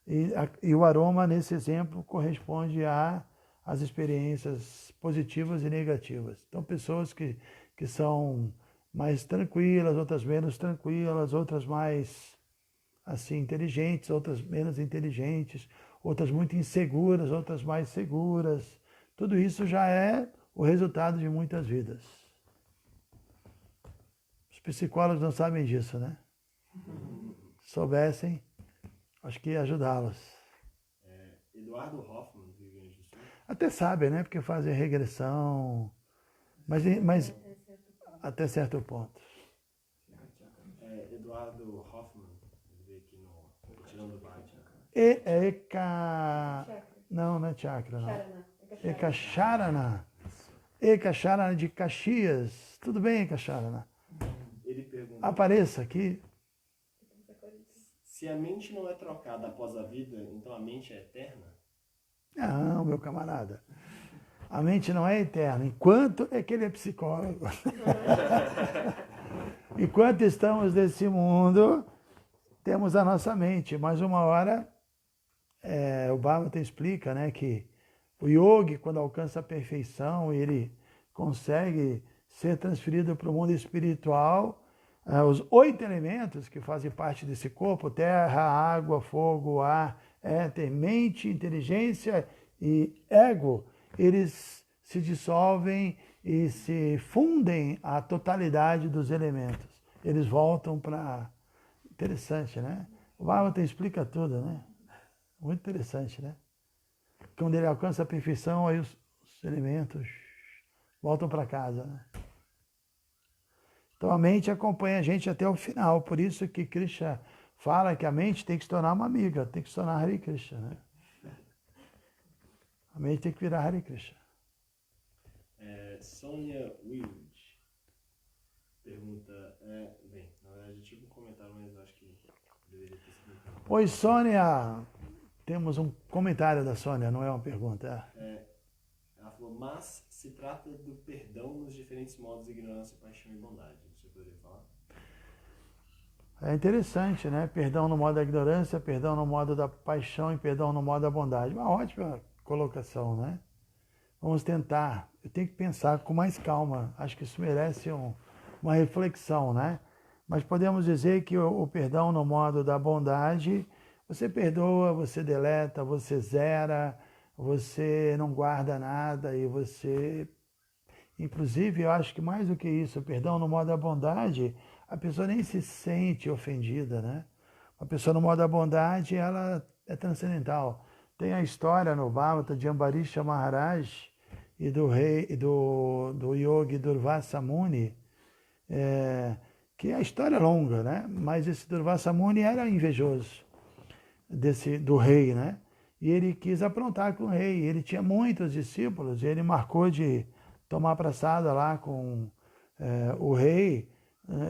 Speaker 1: e o aroma, nesse exemplo, corresponde às experiências positivas e negativas. Então, pessoas que são mais tranquilas, outras menos tranquilas, outras mais assim inteligentes, outras menos inteligentes, outras muito inseguras, outras mais seguras. Tudo isso já é o resultado de muitas vidas. Os psicólogos não sabem disso, né? Se soubessem, acho que ia ajudá-los.
Speaker 3: Eduardo Hoffman, do Rio Grande do Sul.
Speaker 1: Até sabem, né? Porque fazem regressão, mas até certo ponto.
Speaker 3: Eduardo Hoffman, ele veio aqui no Tirando do Bate.
Speaker 1: Não é chakra, não. Ekacharana. Ekacharana de Caxias. Tudo bem, Ekacharana?
Speaker 3: Ele pergunta,
Speaker 1: Apareça aqui.
Speaker 3: se a mente não é trocada após a vida, então a mente é eterna?
Speaker 1: Não, meu camarada. A mente não é eterna. Enquanto é que ele é psicólogo. Enquanto estamos nesse mundo, temos a nossa mente. Mas uma hora, o Bhagavatam explica, né, que o yogi, quando alcança a perfeição, ele consegue ser transferido para o mundo espiritual. Os 8 elementos que fazem parte desse corpo, terra, água, fogo, ar, éter, mente, inteligência e ego, eles se dissolvem e se fundem à totalidade dos elementos. Eles voltam para... Interessante, né? O Bhagavatam explica tudo, né? Muito interessante, né? Quando ele alcança a perfeição, aí os elementos voltam para casa, né? Então a mente acompanha a gente até o final. Por isso que Krishna fala que a mente tem que se tornar uma amiga, tem que se tornar Hare Krishna, né? A mente tem que virar Hare Krishna.
Speaker 3: Sônia Wilde. pergunta bem, na verdade eu tive um comentário, mas eu acho que deveria ter sido uma pergunta.
Speaker 1: Oi, Sônia. Temos um comentário da Sônia, não é uma pergunta.
Speaker 3: Ela falou, mas se trata do perdão nos diferentes modos, ignorância, paixão e bondade. Você poderia falar?
Speaker 1: É interessante, né? Perdão no modo da ignorância, perdão no modo da paixão e perdão no modo da bondade. Uma ótima colocação, né? Vamos tentar. Eu tenho que pensar com mais calma. Acho que isso merece uma reflexão, né? Mas podemos dizer que o perdão no modo da bondade, você perdoa, você deleta, você zera, você não guarda nada e você... Inclusive, eu acho que mais do que isso, o perdão no modo da bondade, a pessoa nem se sente ofendida, né? A pessoa no modo da bondade, ela é transcendental. Tem a história no Bhagavata de Ambarisha Maharaj e do rei, do yogi Durvasa Muni, que a história é longa, né? Mas esse Durvasa Muni era invejoso do rei, né? E ele quis aprontar com o rei. Ele tinha muitos discípulos e ele marcou de tomar praçada lá com o rei,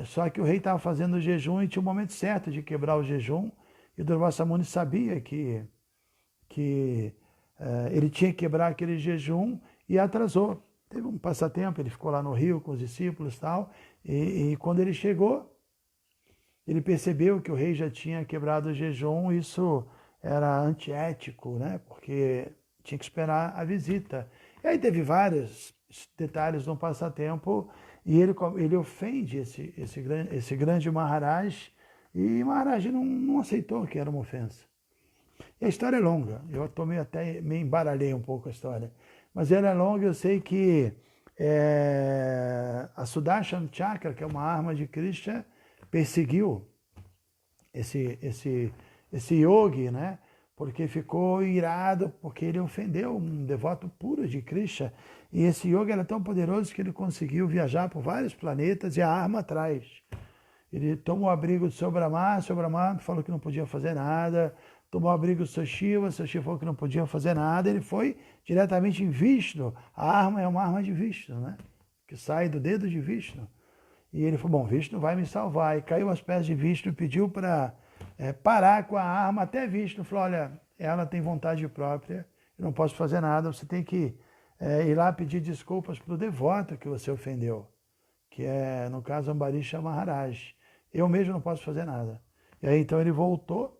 Speaker 1: só que o rei estava fazendo o jejum e tinha o momento certo de quebrar o jejum, e o Durvasa Muni sabia que ele tinha que quebrar aquele jejum e atrasou. Teve um passatempo, ele ficou lá no rio com os discípulos e tal, e quando ele chegou, ele percebeu que o rei já tinha quebrado o jejum. Isso era antiético, né? Porque tinha que esperar a visita. E aí teve vários detalhes no passatempo e ele ofende esse grande Maharaj, e Maharaj não aceitou que era uma ofensa. E a história é longa, eu até me embaralhei um pouco a história, mas ela é longa. Eu sei que a Sudarshan Chakra, que é uma arma de Krishna, perseguiu esse yogi, né? Porque ficou irado, porque ele ofendeu um devoto puro de Krishna. E esse yogi era tão poderoso que ele conseguiu viajar por vários planetas e a arma atrás. Ele tomou abrigo do seu Brahma falou que não podia fazer nada. Tomou abrigo do seu Shiva falou que não podia fazer nada. Ele foi diretamente em Vishnu. A arma é uma arma de Vishnu, né? Que sai do dedo de Vishnu. E ele falou, bom, Vishnu vai me salvar. E caiu aos pés de Vishnu e pediu para parar com a arma. Até Vishnu falou, olha, ela tem vontade própria, eu não posso fazer nada, você tem que ir lá pedir desculpas para o devoto que você ofendeu, que é, no caso, Ambarisha Maharaj. Eu mesmo não posso fazer nada. E aí, então, ele voltou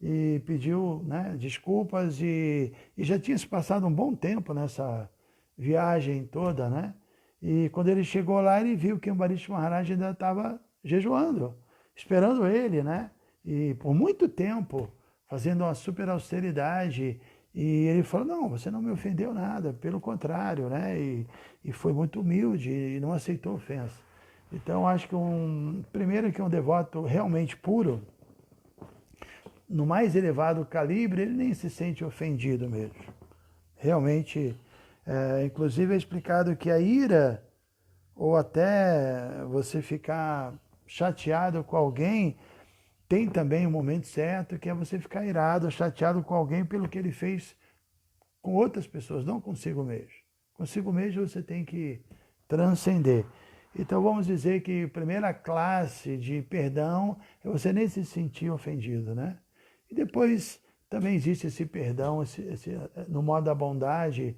Speaker 1: e pediu, né, desculpas, e já tinha se passado um bom tempo nessa viagem toda, né? E quando ele chegou lá, ele viu que o Ambarisha Maharaj ainda estava jejuando, esperando ele, né? E por muito tempo, fazendo uma super austeridade. E ele falou, não, você não me ofendeu nada, pelo contrário, né? E foi muito humilde e não aceitou ofensa. Então, acho que primeiro que um devoto realmente puro, no mais elevado calibre, ele nem se sente ofendido mesmo. Realmente... inclusive é explicado que a ira, ou até você ficar chateado com alguém, tem também um momento certo, que é você ficar irado, chateado com alguém pelo que ele fez com outras pessoas, não consigo mesmo. Consigo mesmo você tem que transcender. Então vamos dizer que a primeira classe de perdão é você nem se sentir ofendido, né? E depois também existe esse perdão, no modo da bondade,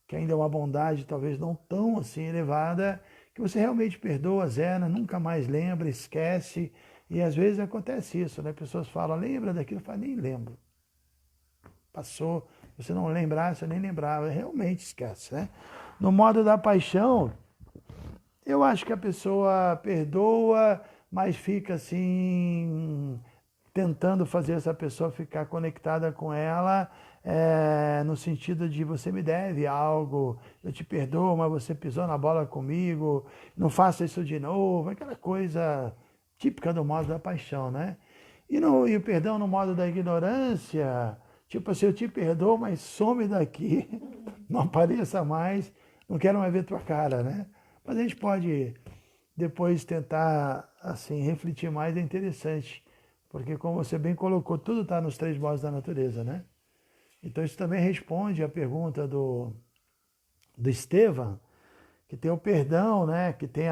Speaker 1: que ainda é uma bondade talvez não tão assim elevada, que você realmente perdoa, zera, nunca mais lembra, esquece. E às vezes acontece isso, né? Pessoas falam, lembra daquilo? Eu falo, nem lembro. Passou, você não lembrasse, eu nem lembrava, realmente esquece, né? No modo da paixão, eu acho que a pessoa perdoa, mas fica assim, tentando fazer essa pessoa ficar conectada com ela, no sentido de você me deve algo, eu te perdoo, mas você pisou na bola comigo, não faça isso de novo, aquela coisa típica do modo da paixão, né? E o perdão no modo da ignorância, tipo assim, eu te perdoo, mas some daqui, não apareça mais, não quero mais ver tua cara, né? Mas a gente pode depois tentar, assim, refletir mais, é interessante, porque como você bem colocou, tudo está nos três modos da natureza, né? Então isso também responde à pergunta do Estevam, que tem o perdão, né? Que tem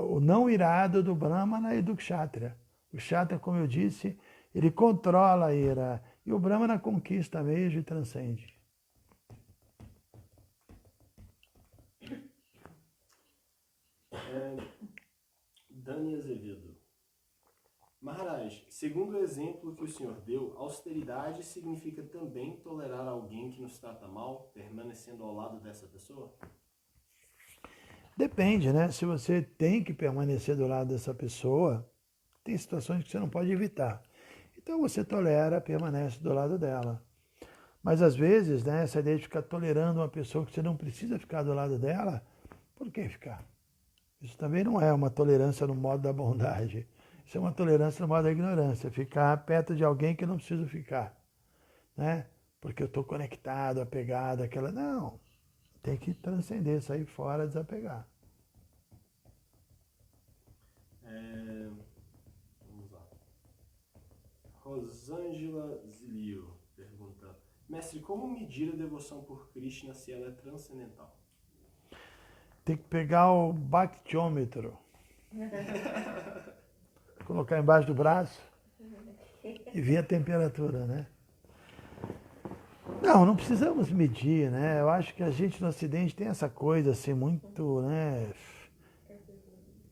Speaker 1: o não irado do Brahmana e do Kshatriya. O Kshatriya, como eu disse, ele controla a ira, e o Brahmana conquista mesmo e transcende.
Speaker 3: Dani Azevedo. Maharaj, segundo o exemplo que o senhor deu, austeridade significa também tolerar alguém que nos trata mal, permanecendo ao lado dessa pessoa?
Speaker 1: Depende, né? Se você tem que permanecer do lado dessa pessoa, tem situações que você não pode evitar. Então você tolera, permanece do lado dela. Mas às vezes, né, essa ideia de ficar tolerando uma pessoa que você não precisa ficar do lado dela, por que ficar? Isso também não é uma tolerância no modo da bondade. Isso é uma tolerância no modo da ignorância. Ficar perto de alguém que eu não preciso ficar, né? Porque eu estou conectado, apegado, aquela... Não, tem que transcender, sair fora, desapegar.
Speaker 3: Vamos lá. Rosângela Zilio pergunta: mestre, como medir a devoção por Krishna se ela é transcendental?
Speaker 1: Tem que pegar o bactiômetro, colocar embaixo do braço e ver a temperatura, né? Não precisamos medir, né? Eu acho que a gente no Ocidente tem essa coisa assim muito, né,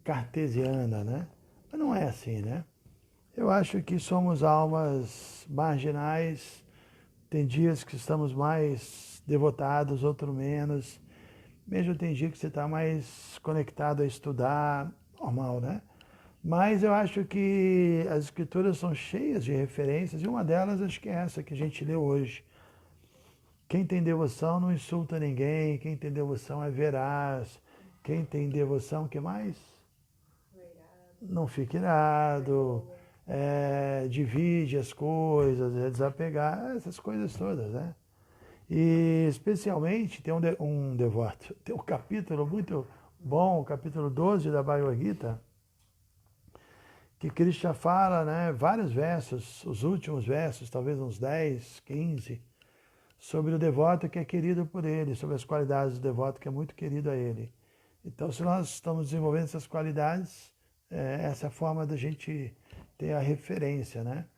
Speaker 1: cartesiana, né? Mas não é assim, né? Eu acho que somos almas marginais, tem dias que estamos mais devotados, outros menos. Mesmo tem dia que você está mais conectado a estudar, normal, né? Mas eu acho que as escrituras são cheias de referências, e uma delas acho que é essa que a gente leu hoje. Quem tem devoção não insulta ninguém, quem tem devoção é veraz, quem tem devoção, o que mais? Não fica irado, divide as coisas, é desapegar, essas coisas todas, né? E especialmente tem um devoto, tem um capítulo muito bom, o capítulo 12 da Bhagavad Gita, que Krishna fala, né, vários versos, os últimos versos, talvez uns 10, 15, sobre o devoto que é querido por ele, sobre as qualidades do devoto que é muito querido a ele. Então, se nós estamos desenvolvendo essas qualidades, essa é a forma da gente ter a referência, né?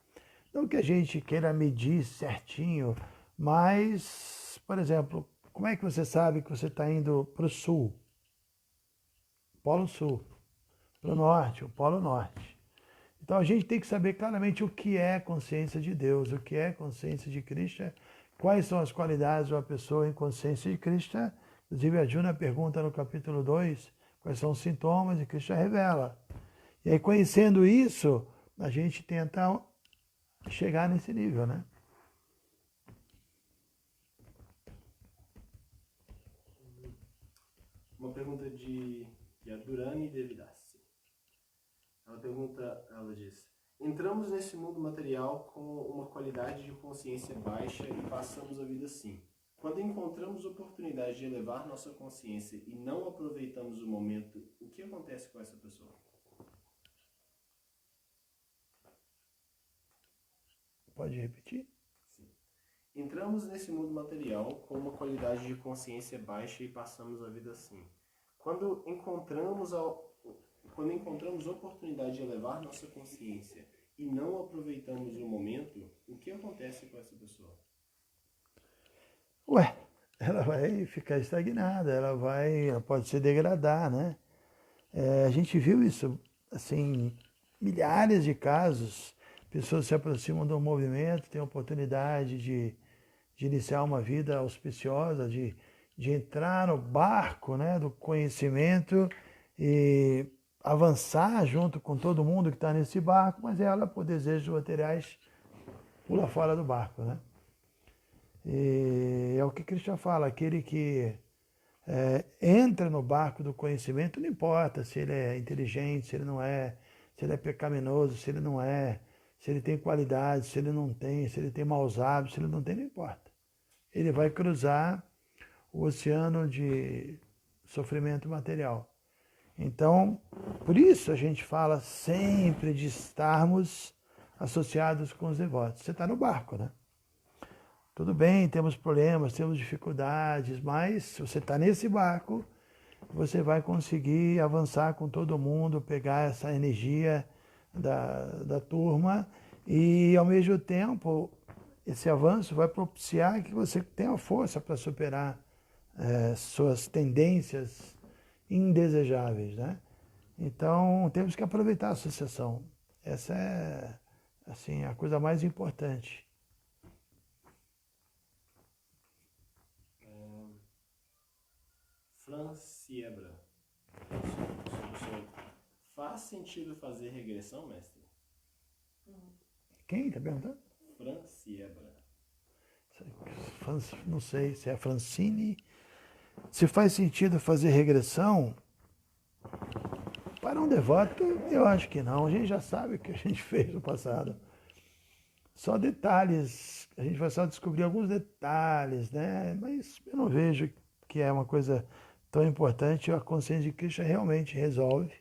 Speaker 1: Não que a gente queira medir certinho, mas, por exemplo, como é que você sabe que você está indo para o sul? Polo sul. Para o norte, o polo norte. Então a gente tem que saber claramente o que é consciência de Deus, o que é consciência de Krishna, quais são as qualidades de uma pessoa em consciência de Krishna. Inclusive a Arjuna pergunta no capítulo 2 quais são os sintomas e Krishna revela. E aí, conhecendo isso, a gente tenta chegar nesse nível, né?
Speaker 3: Uma pergunta de Yadurani Devidassi. Ela diz: entramos nesse mundo material com uma qualidade de consciência baixa e passamos a vida assim. Quando encontramos oportunidade de elevar nossa consciência e não aproveitamos o momento, o que acontece com essa pessoa?
Speaker 1: Pode repetir?
Speaker 3: Sim. Entramos nesse mundo material com uma qualidade de consciência baixa e passamos a vida assim. Quando encontramos oportunidade de elevar nossa consciência e não aproveitamos o momento, o que acontece com essa pessoa?
Speaker 1: Ela vai ficar estagnada, ela pode se degradar, né? A gente viu isso, assim, milhares de casos. Pessoas se aproximam do movimento, têm a oportunidade de iniciar uma vida auspiciosa, de entrar no barco, né, do conhecimento e avançar junto com todo mundo que está nesse barco, mas ela, por desejos materiais, pula fora do barco, né? E é o que Krishna fala, aquele que entra no barco do conhecimento, não importa se ele é inteligente, se ele não é, se ele é pecaminoso, se ele não é, se ele tem qualidade, se ele não tem, se ele tem maus hábitos, se ele não tem, não importa. Ele vai cruzar o oceano de sofrimento material. Então, por isso a gente fala sempre de estarmos associados com os devotos. Você está no barco, né? Tudo bem, temos problemas, temos dificuldades, mas se você está nesse barco, você vai conseguir avançar com todo mundo, pegar essa energia da turma e, ao mesmo tempo, esse avanço vai propiciar que você tenha força para superar suas tendências indesejáveis, né? Então, temos que aproveitar a sucessão. Essa é, assim, a coisa mais importante.
Speaker 3: Franciebra. Faz sentido fazer regressão, mestre?
Speaker 1: Quem está perguntando?
Speaker 3: Franciebra.
Speaker 1: Não sei se é Francine. Se faz sentido fazer regressão, para um devoto, eu acho que não. A gente já sabe o que a gente fez no passado. Só detalhes, a gente vai só descobrir alguns detalhes, né? Mas eu não vejo que é uma coisa tão importante. A consciência de Krishna realmente resolve,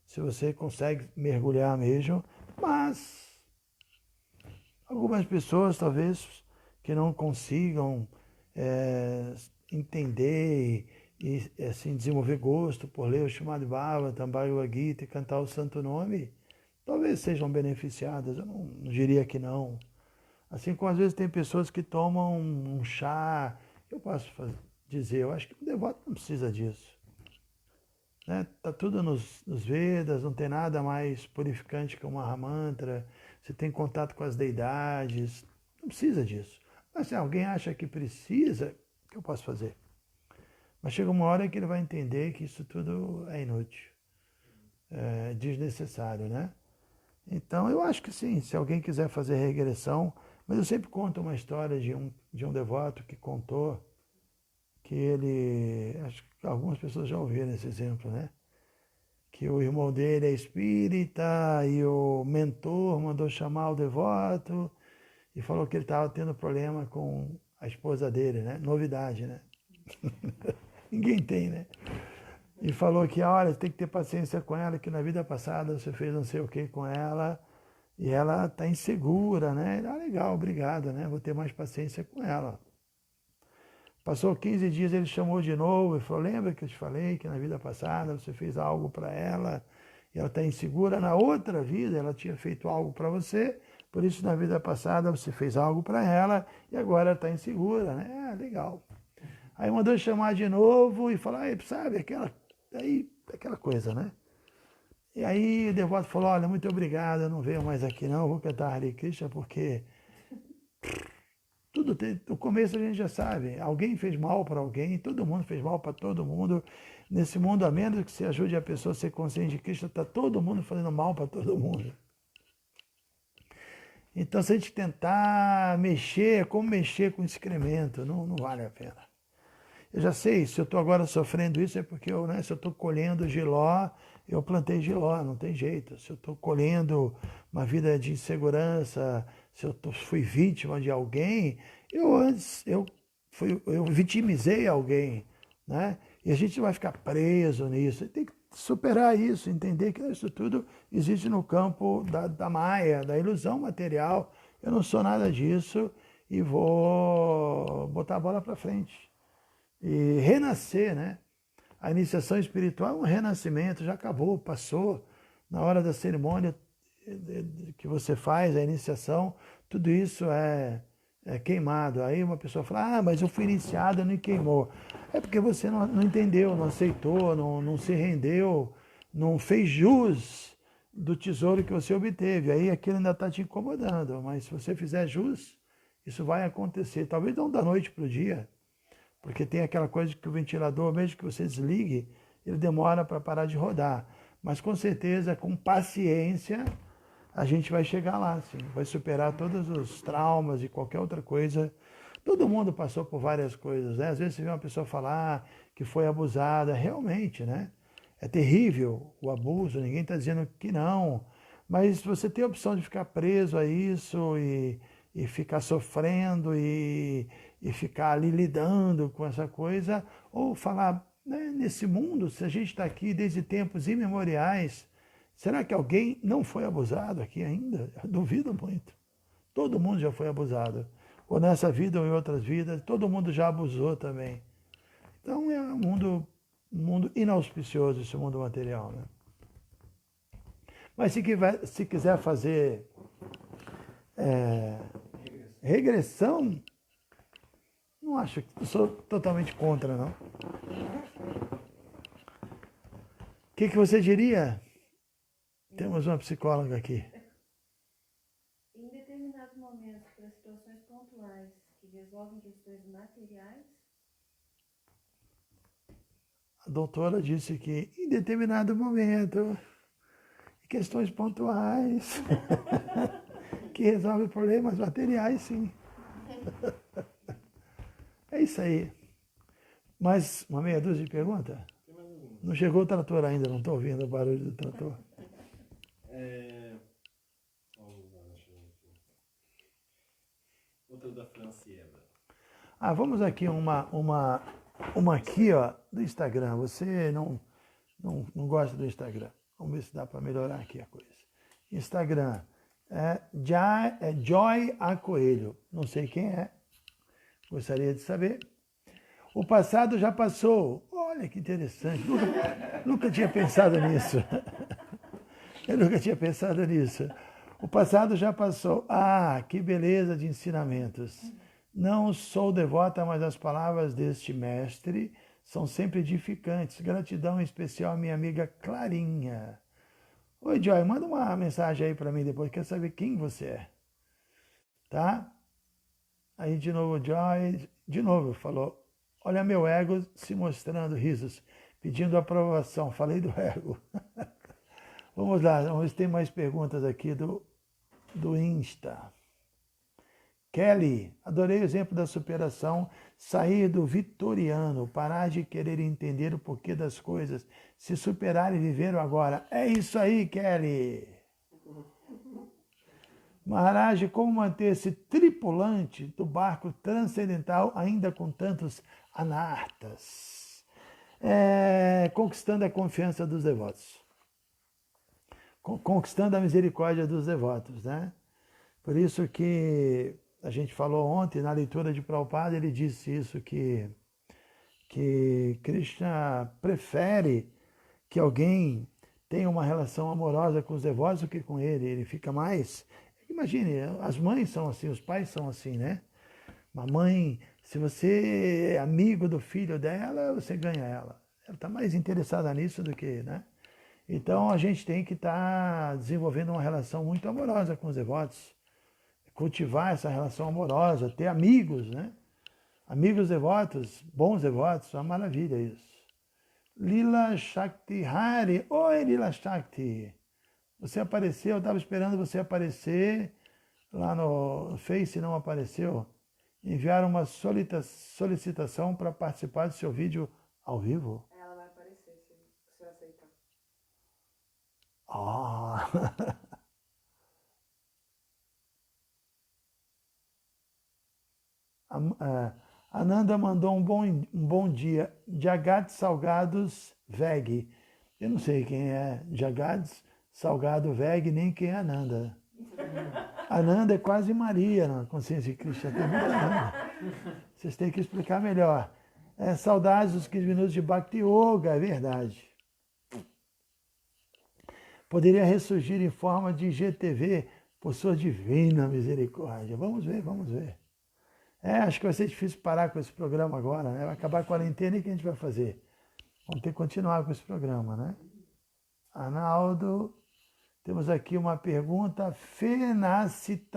Speaker 1: se você consegue mergulhar mesmo. Mas algumas pessoas, talvez, que não consigam entender e assim, desenvolver gosto por ler o Srimad Bhagavatam, Bhagavad Gita e cantar o Santo Nome, talvez sejam beneficiadas. Eu não diria que não. Assim como às vezes tem pessoas que tomam um chá, eu posso dizer, eu acho que o devoto não precisa disso. Está tudo nos Vedas, não tem nada mais purificante que o Mahamantra, você tem contato com as deidades, não precisa disso. Mas se alguém acha que precisa, o que eu posso fazer? Mas chega uma hora que ele vai entender que isso tudo é inútil, é desnecessário, né? Então eu acho que sim, se alguém quiser fazer regressão, mas eu sempre conto uma história de um devoto que contou que ele, acho que algumas pessoas já ouviram esse exemplo, né? Que o irmão dele é espírita e o mentor mandou chamar o devoto e falou que ele estava tendo problema com a esposa dele, né? Novidade, né? Ninguém tem, né? E falou que, olha, tem que ter paciência com ela, que na vida passada você fez não sei o que com ela e ela está insegura, né? Ah, legal, obrigado, né? Vou ter mais paciência com ela. Passou 15 dias, ele chamou de novo e falou, lembra que eu te falei que na vida passada você fez algo para ela e ela está insegura? Na outra vida ela tinha feito algo para você, por isso na vida passada você fez algo para ela e agora ela está insegura, né? Legal. Aí mandou chamar de novo e falar, sabe, aquela coisa, né? E aí o devoto falou, olha, muito obrigado, eu não venho mais aqui não, vou cantar Hare Krishna porque tudo tem, no começo a gente já sabe, alguém fez mal para alguém, todo mundo fez mal para todo mundo. Nesse mundo, a menos que você ajude a pessoa a ser consciente de Krishna, está todo mundo fazendo mal para todo mundo. Então, se a gente tentar mexer, é como mexer com excremento, não vale a pena. Eu já sei, se eu estou agora sofrendo isso é porque se eu estou colhendo giló, eu plantei giló, não tem jeito. Se eu estou colhendo uma vida de insegurança, se eu fui vítima de alguém, eu vitimizei alguém, né? E a gente vai ficar preso nisso. Tem que superar isso, entender que isso tudo existe no campo da maia, da ilusão material. Eu não sou nada disso e vou botar a bola para frente. E renascer, né? A iniciação espiritual é um renascimento, já acabou, passou. Na hora da cerimônia que você faz, a iniciação, tudo isso é queimado. Aí uma pessoa fala, mas eu fui iniciado e não queimou. É porque você não entendeu, não aceitou, não se rendeu, não fez jus do tesouro que você obteve. Aí aquilo ainda está te incomodando, mas se você fizer jus, isso vai acontecer. Talvez não da noite para o dia, porque tem aquela coisa que o ventilador, mesmo que você desligue, ele demora para parar de rodar. Mas com certeza, com paciência, a gente vai chegar lá, sim. Vai superar todos os traumas e qualquer outra coisa. Todo mundo passou por várias coisas, né? Às vezes você vê uma pessoa falar que foi abusada, realmente, né? É terrível o abuso, ninguém está dizendo que não. Mas você tem a opção de ficar preso a isso e ficar sofrendo e ficar ali lidando com essa coisa, ou falar, né, nesse mundo, se a gente está aqui desde tempos imemoriais, será que alguém não foi abusado aqui ainda? Eu duvido muito. Todo mundo já foi abusado. Ou nessa vida ou em outras vidas, todo mundo já abusou também. Então é um mundo um mundo inauspicioso, esse mundo material, né? Mas se quiser fazer regressão, não acho que sou totalmente contra, não. O que você diria? Temos uma psicóloga aqui.
Speaker 2: Em determinados momentos, para situações pontuais que resolvem questões materiais,
Speaker 1: A doutora disse que em determinado momento, questões pontuais, que resolvem problemas materiais, sim. É isso aí. Mais uma meia dúzia de perguntas? Não chegou o trator ainda, não estou ouvindo o barulho do trator.
Speaker 3: Vamos lá, deixa eu ver aqui. Outra da Franciela.
Speaker 1: Vamos aqui uma aqui, ó, do Instagram. Você não gosta do Instagram. Vamos ver se dá para melhorar aqui a coisa. Instagram é Joy A Coelho. Não sei quem é. Gostaria de saber. O passado já passou. Olha que interessante. Nunca tinha pensado nisso. Eu nunca tinha pensado nisso. O passado já passou. Que beleza de ensinamentos. Não sou devota, mas as palavras deste mestre são sempre edificantes. Gratidão em especial à minha amiga Clarinha. Oi, Joy, manda uma mensagem aí para mim depois. Quero saber quem você é. Tá? Aí de novo, Joy, de novo, falou. Olha meu ego se mostrando risos, pedindo aprovação. Falei do ego. Vamos lá, vamos ver se tem mais perguntas aqui do Insta. Kelly, adorei o exemplo da superação, sair do vitoriano, parar de querer entender o porquê das coisas, se superar e viver o agora. É isso aí, Kelly. Maharaj, como manter-se tripulante do barco transcendental ainda com tantos anartas? Conquistando a confiança dos devotos. Conquistando a misericórdia dos devotos, né? Por isso que a gente falou ontem, na leitura de Prabhupada, ele disse isso, que Krishna prefere que alguém tenha uma relação amorosa com os devotos do que com ele. Ele fica mais... Imagine, as mães são assim, os pais são assim, né? Uma mãe, se você é amigo do filho dela, você ganha ela. Ela está mais interessada nisso do que, né? Então a gente tem que estar desenvolvendo uma relação muito amorosa com os devotos. Cultivar essa relação amorosa, ter amigos, né? Amigos devotos, bons devotos, uma maravilha isso. Lila Shakti Hari. Oi, Lila Shakti. Você apareceu, eu estava esperando você aparecer lá no Face, não apareceu. Enviar uma solicitação para participar do seu vídeo ao vivo.
Speaker 2: ela vai aparecer se você aceitar.
Speaker 1: Ananda mandou um bom dia. Jagat Salgados Veg. Eu não sei quem é Jagat Salgado Veg, nem quem é Ananda. Ananda é quase Maria na consciência de Krishna. Tem muita Ananda. Vocês têm que explicar melhor. Saudades dos 15 minutos de Bhakti Yoga, é verdade. Poderia ressurgir em forma de IGTV por sua divina misericórdia. Vamos ver, vamos ver. Acho que vai ser difícil parar com esse programa agora, né? Vai acabar a quarentena e o que a gente vai fazer? Vamos ter que continuar com esse programa, né? Arnaldo, temos aqui uma pergunta. Fenacitatu.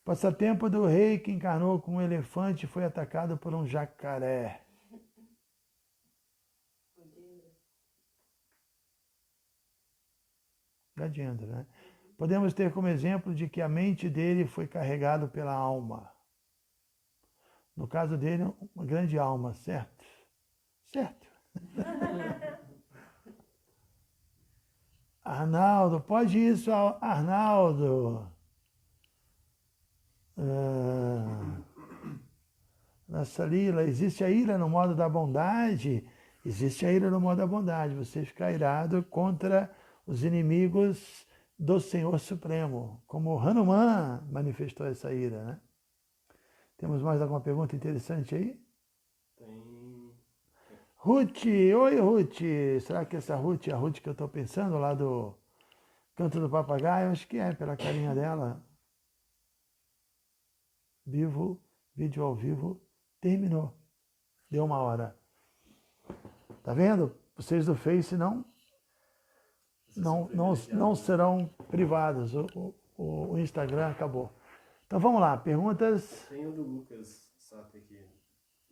Speaker 1: Passatempo do rei que encarnou como um elefante e foi atacado por um jacaré. Gajendra, né? Podemos ter como exemplo de que a mente dele foi carregada pela alma. No caso dele, uma grande alma, certo? Certo. Arnaldo, pode isso, Arnaldo. Nossa Lila, existe a ira no modo da bondade? Existe a ira no modo da bondade. Você ficar irado contra os inimigos do Senhor Supremo, como Hanuman manifestou essa ira, né? Temos mais alguma pergunta interessante aí?
Speaker 3: Tem.
Speaker 1: Ruth, oi Ruth. Será que essa Ruth é a Ruth que eu estou pensando lá do Canto do Papagaio? Acho que é, pela carinha dela. Vivo, vídeo ao vivo, terminou. Deu 1 hora. Tá vendo? Vocês do Face não serão privados. O Instagram acabou. Então vamos lá, perguntas.
Speaker 3: Tem o do Lucas Sato aqui,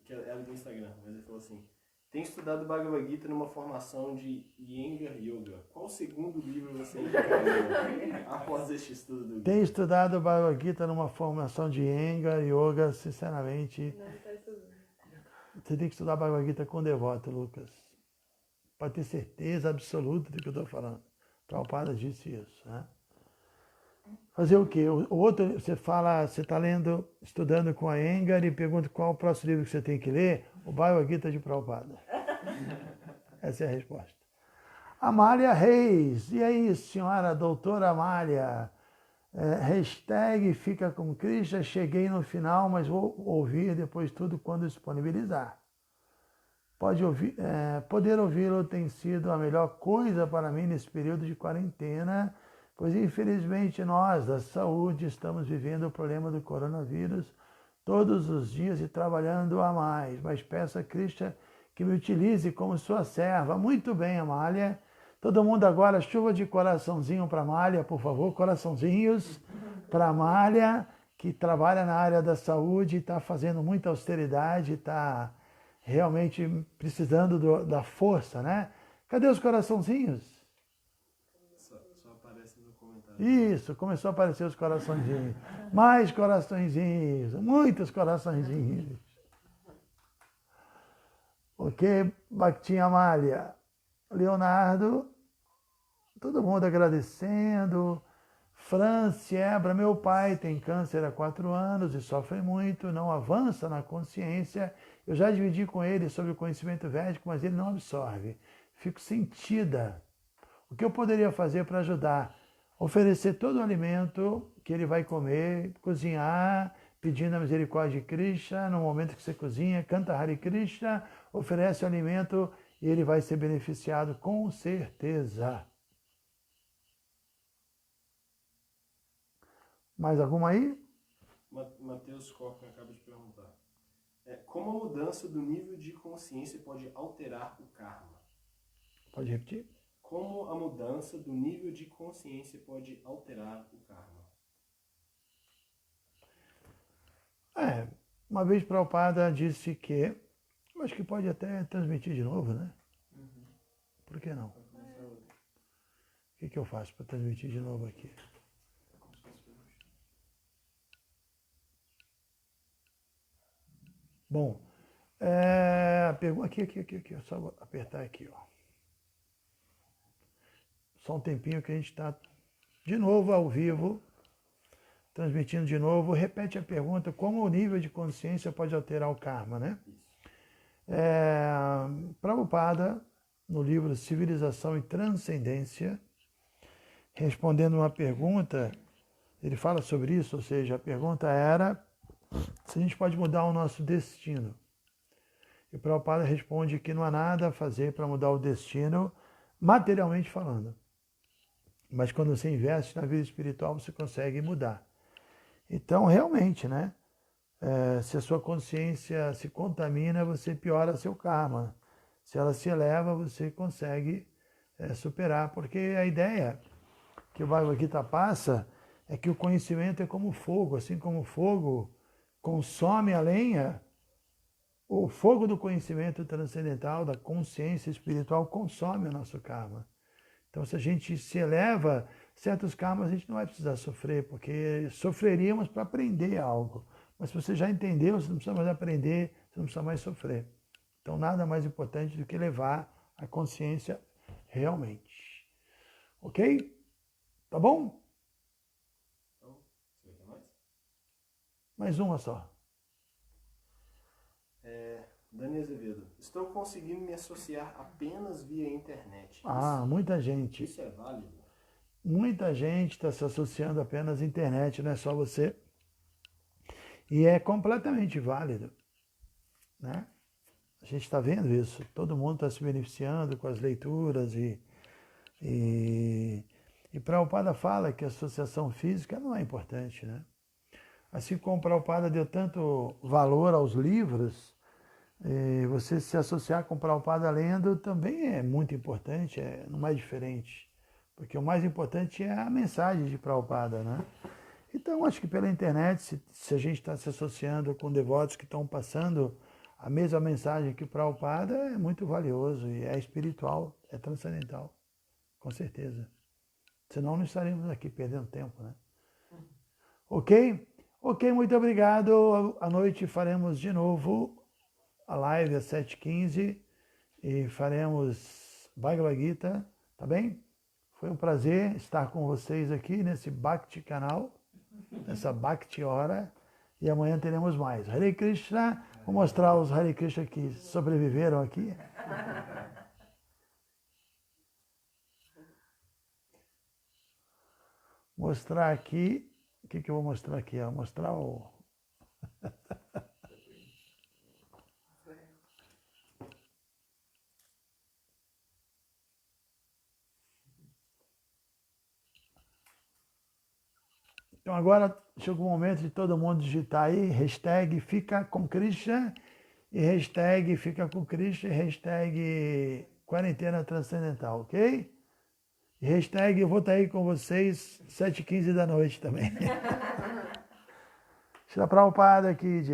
Speaker 3: que é do Instagram, mas ele falou assim: tem estudado Bhagavad Gita numa formação de Iyengar Yoga. Qual segundo livro você indicaria após este estudo do Gita?
Speaker 1: Tem estudado Bhagavad Gita numa formação de Iyengar Yoga, sinceramente.
Speaker 2: Não está estudando.
Speaker 1: Você tem que estudar Bhagavad Gita com devoto, Lucas. Pode ter certeza absoluta do que eu estou falando. Prabhupada disse isso, né? Fazer o quê? O outro, você fala, você está lendo, estudando com a Iyengar e pergunta qual o próximo livro que você tem que ler. O Bhagavad Gita de Prabhupada. Essa é a resposta. Amália Reis. E aí, senhora doutora Amália? Hashtag fica com Krishna. Cheguei no final, mas vou ouvir depois tudo quando disponibilizar. Poder ouvi-lo tem sido a melhor coisa para mim nesse período de quarentena, pois infelizmente nós da saúde estamos vivendo o problema do coronavírus todos os dias e trabalhando a mais. Mas peço a Krishna que me utilize como sua serva. Muito bem, Amália. Todo mundo agora, chuva de coraçãozinho para Amália, por favor, coraçãozinhos para Amália, que trabalha na área da saúde e está fazendo muita austeridade, está realmente precisando da força, né? Cadê os coraçãozinhos?
Speaker 3: Só aparece no comentário.
Speaker 1: Isso, começou a aparecer os coraçõezinhos. Mais coraçõezinhos, muitos coraçõezinhos. Ok, Bhakti Amália. Leonardo, todo mundo agradecendo. Franciebra, meu pai tem câncer há 4 anos e sofre muito, não avança na consciência. Eu já dividi com ele sobre o conhecimento védico, mas ele não absorve. Fico sentida. O que eu poderia fazer para ajudar? Oferecer todo o alimento que ele vai comer, cozinhar, pedindo a misericórdia de Krishna. No momento que você cozinha, canta Hare Krishna, oferece o alimento e ele vai ser beneficiado com certeza. Mais alguma aí?
Speaker 3: Matheus Coca acaba de perguntar. Como a mudança do nível de consciência pode alterar o karma?
Speaker 1: Pode repetir?
Speaker 3: Como a mudança do nível de consciência pode alterar o karma?
Speaker 1: Uma vez Prabhupada disse que, eu acho que pode até transmitir de novo, né? Por que não? O que eu faço para transmitir de novo aqui? Bom, aqui, é só apertar aqui, ó. Só um tempinho que a gente está de novo ao vivo, transmitindo de novo. Repete a pergunta, como o nível de consciência pode alterar o karma, né? Prabhupada, no livro Civilização e Transcendência, respondendo uma pergunta, ele fala sobre isso, ou seja, a pergunta era se a gente pode mudar o nosso destino. E Prabhupada responde que não há nada a fazer para mudar o destino, materialmente falando. Mas quando você investe na vida espiritual, você consegue mudar. Então, realmente, né? Se a sua consciência se contamina, você piora seu karma. Se ela se eleva, você consegue superar. Porque a ideia que o Bhagavad Gita passa é que o conhecimento é como fogo. Assim como o fogo consome a lenha, o fogo do conhecimento transcendental, da consciência espiritual, consome o nosso karma. Então, se a gente se eleva, certos karmas a gente não vai precisar sofrer, porque sofreríamos para aprender algo. Mas se você já entendeu, você não precisa mais aprender, você não precisa mais sofrer. Então, nada mais importante do que levar a consciência realmente. Ok? Tá bom?
Speaker 3: Você quer mais?
Speaker 1: Mais uma só.
Speaker 3: Dani Azevedo. Estou conseguindo me associar apenas via internet.
Speaker 1: Muita gente.
Speaker 3: Isso é válido?
Speaker 1: Muita gente está se associando apenas à internet, não é só você. E é completamente válido, né? gente está vendo isso. Todo mundo está se beneficiando com as leituras e Prabhupada fala que a associação física não é importante, né? Assim como Prabhupada deu tanto valor aos livros, você se associar com Prabhupada lendo também é muito importante, não é diferente. Porque o mais importante é a mensagem de Prabhupada, né? Então, acho que pela internet, se a gente está se associando com devotos que estão passando a mesma mensagem que Prabhupada, é muito valioso e é espiritual, é transcendental, com certeza. Senão não estaremos aqui perdendo tempo, né? Ok? Ok, muito obrigado. À noite faremos de novo a live às 7h15 e faremos Bhagavad Gita, tá bem? Foi um prazer estar com vocês aqui nesse Bhakti canal, nessa Bhakti hora, e amanhã teremos mais. Hare Krishna, vou mostrar os Hare Krishna que sobreviveram aqui. Mostrar aqui, o que eu vou mostrar aqui? Vou mostrar o... Então agora chegou o momento de todo mundo digitar aí, hashtag fica com Krishna, e hashtag fica com Krishna, e hashtag quarentena transcendental, ok? E hashtag eu vou estar aí com vocês 7h15 da noite também. Shila Prabhupada aqui, de...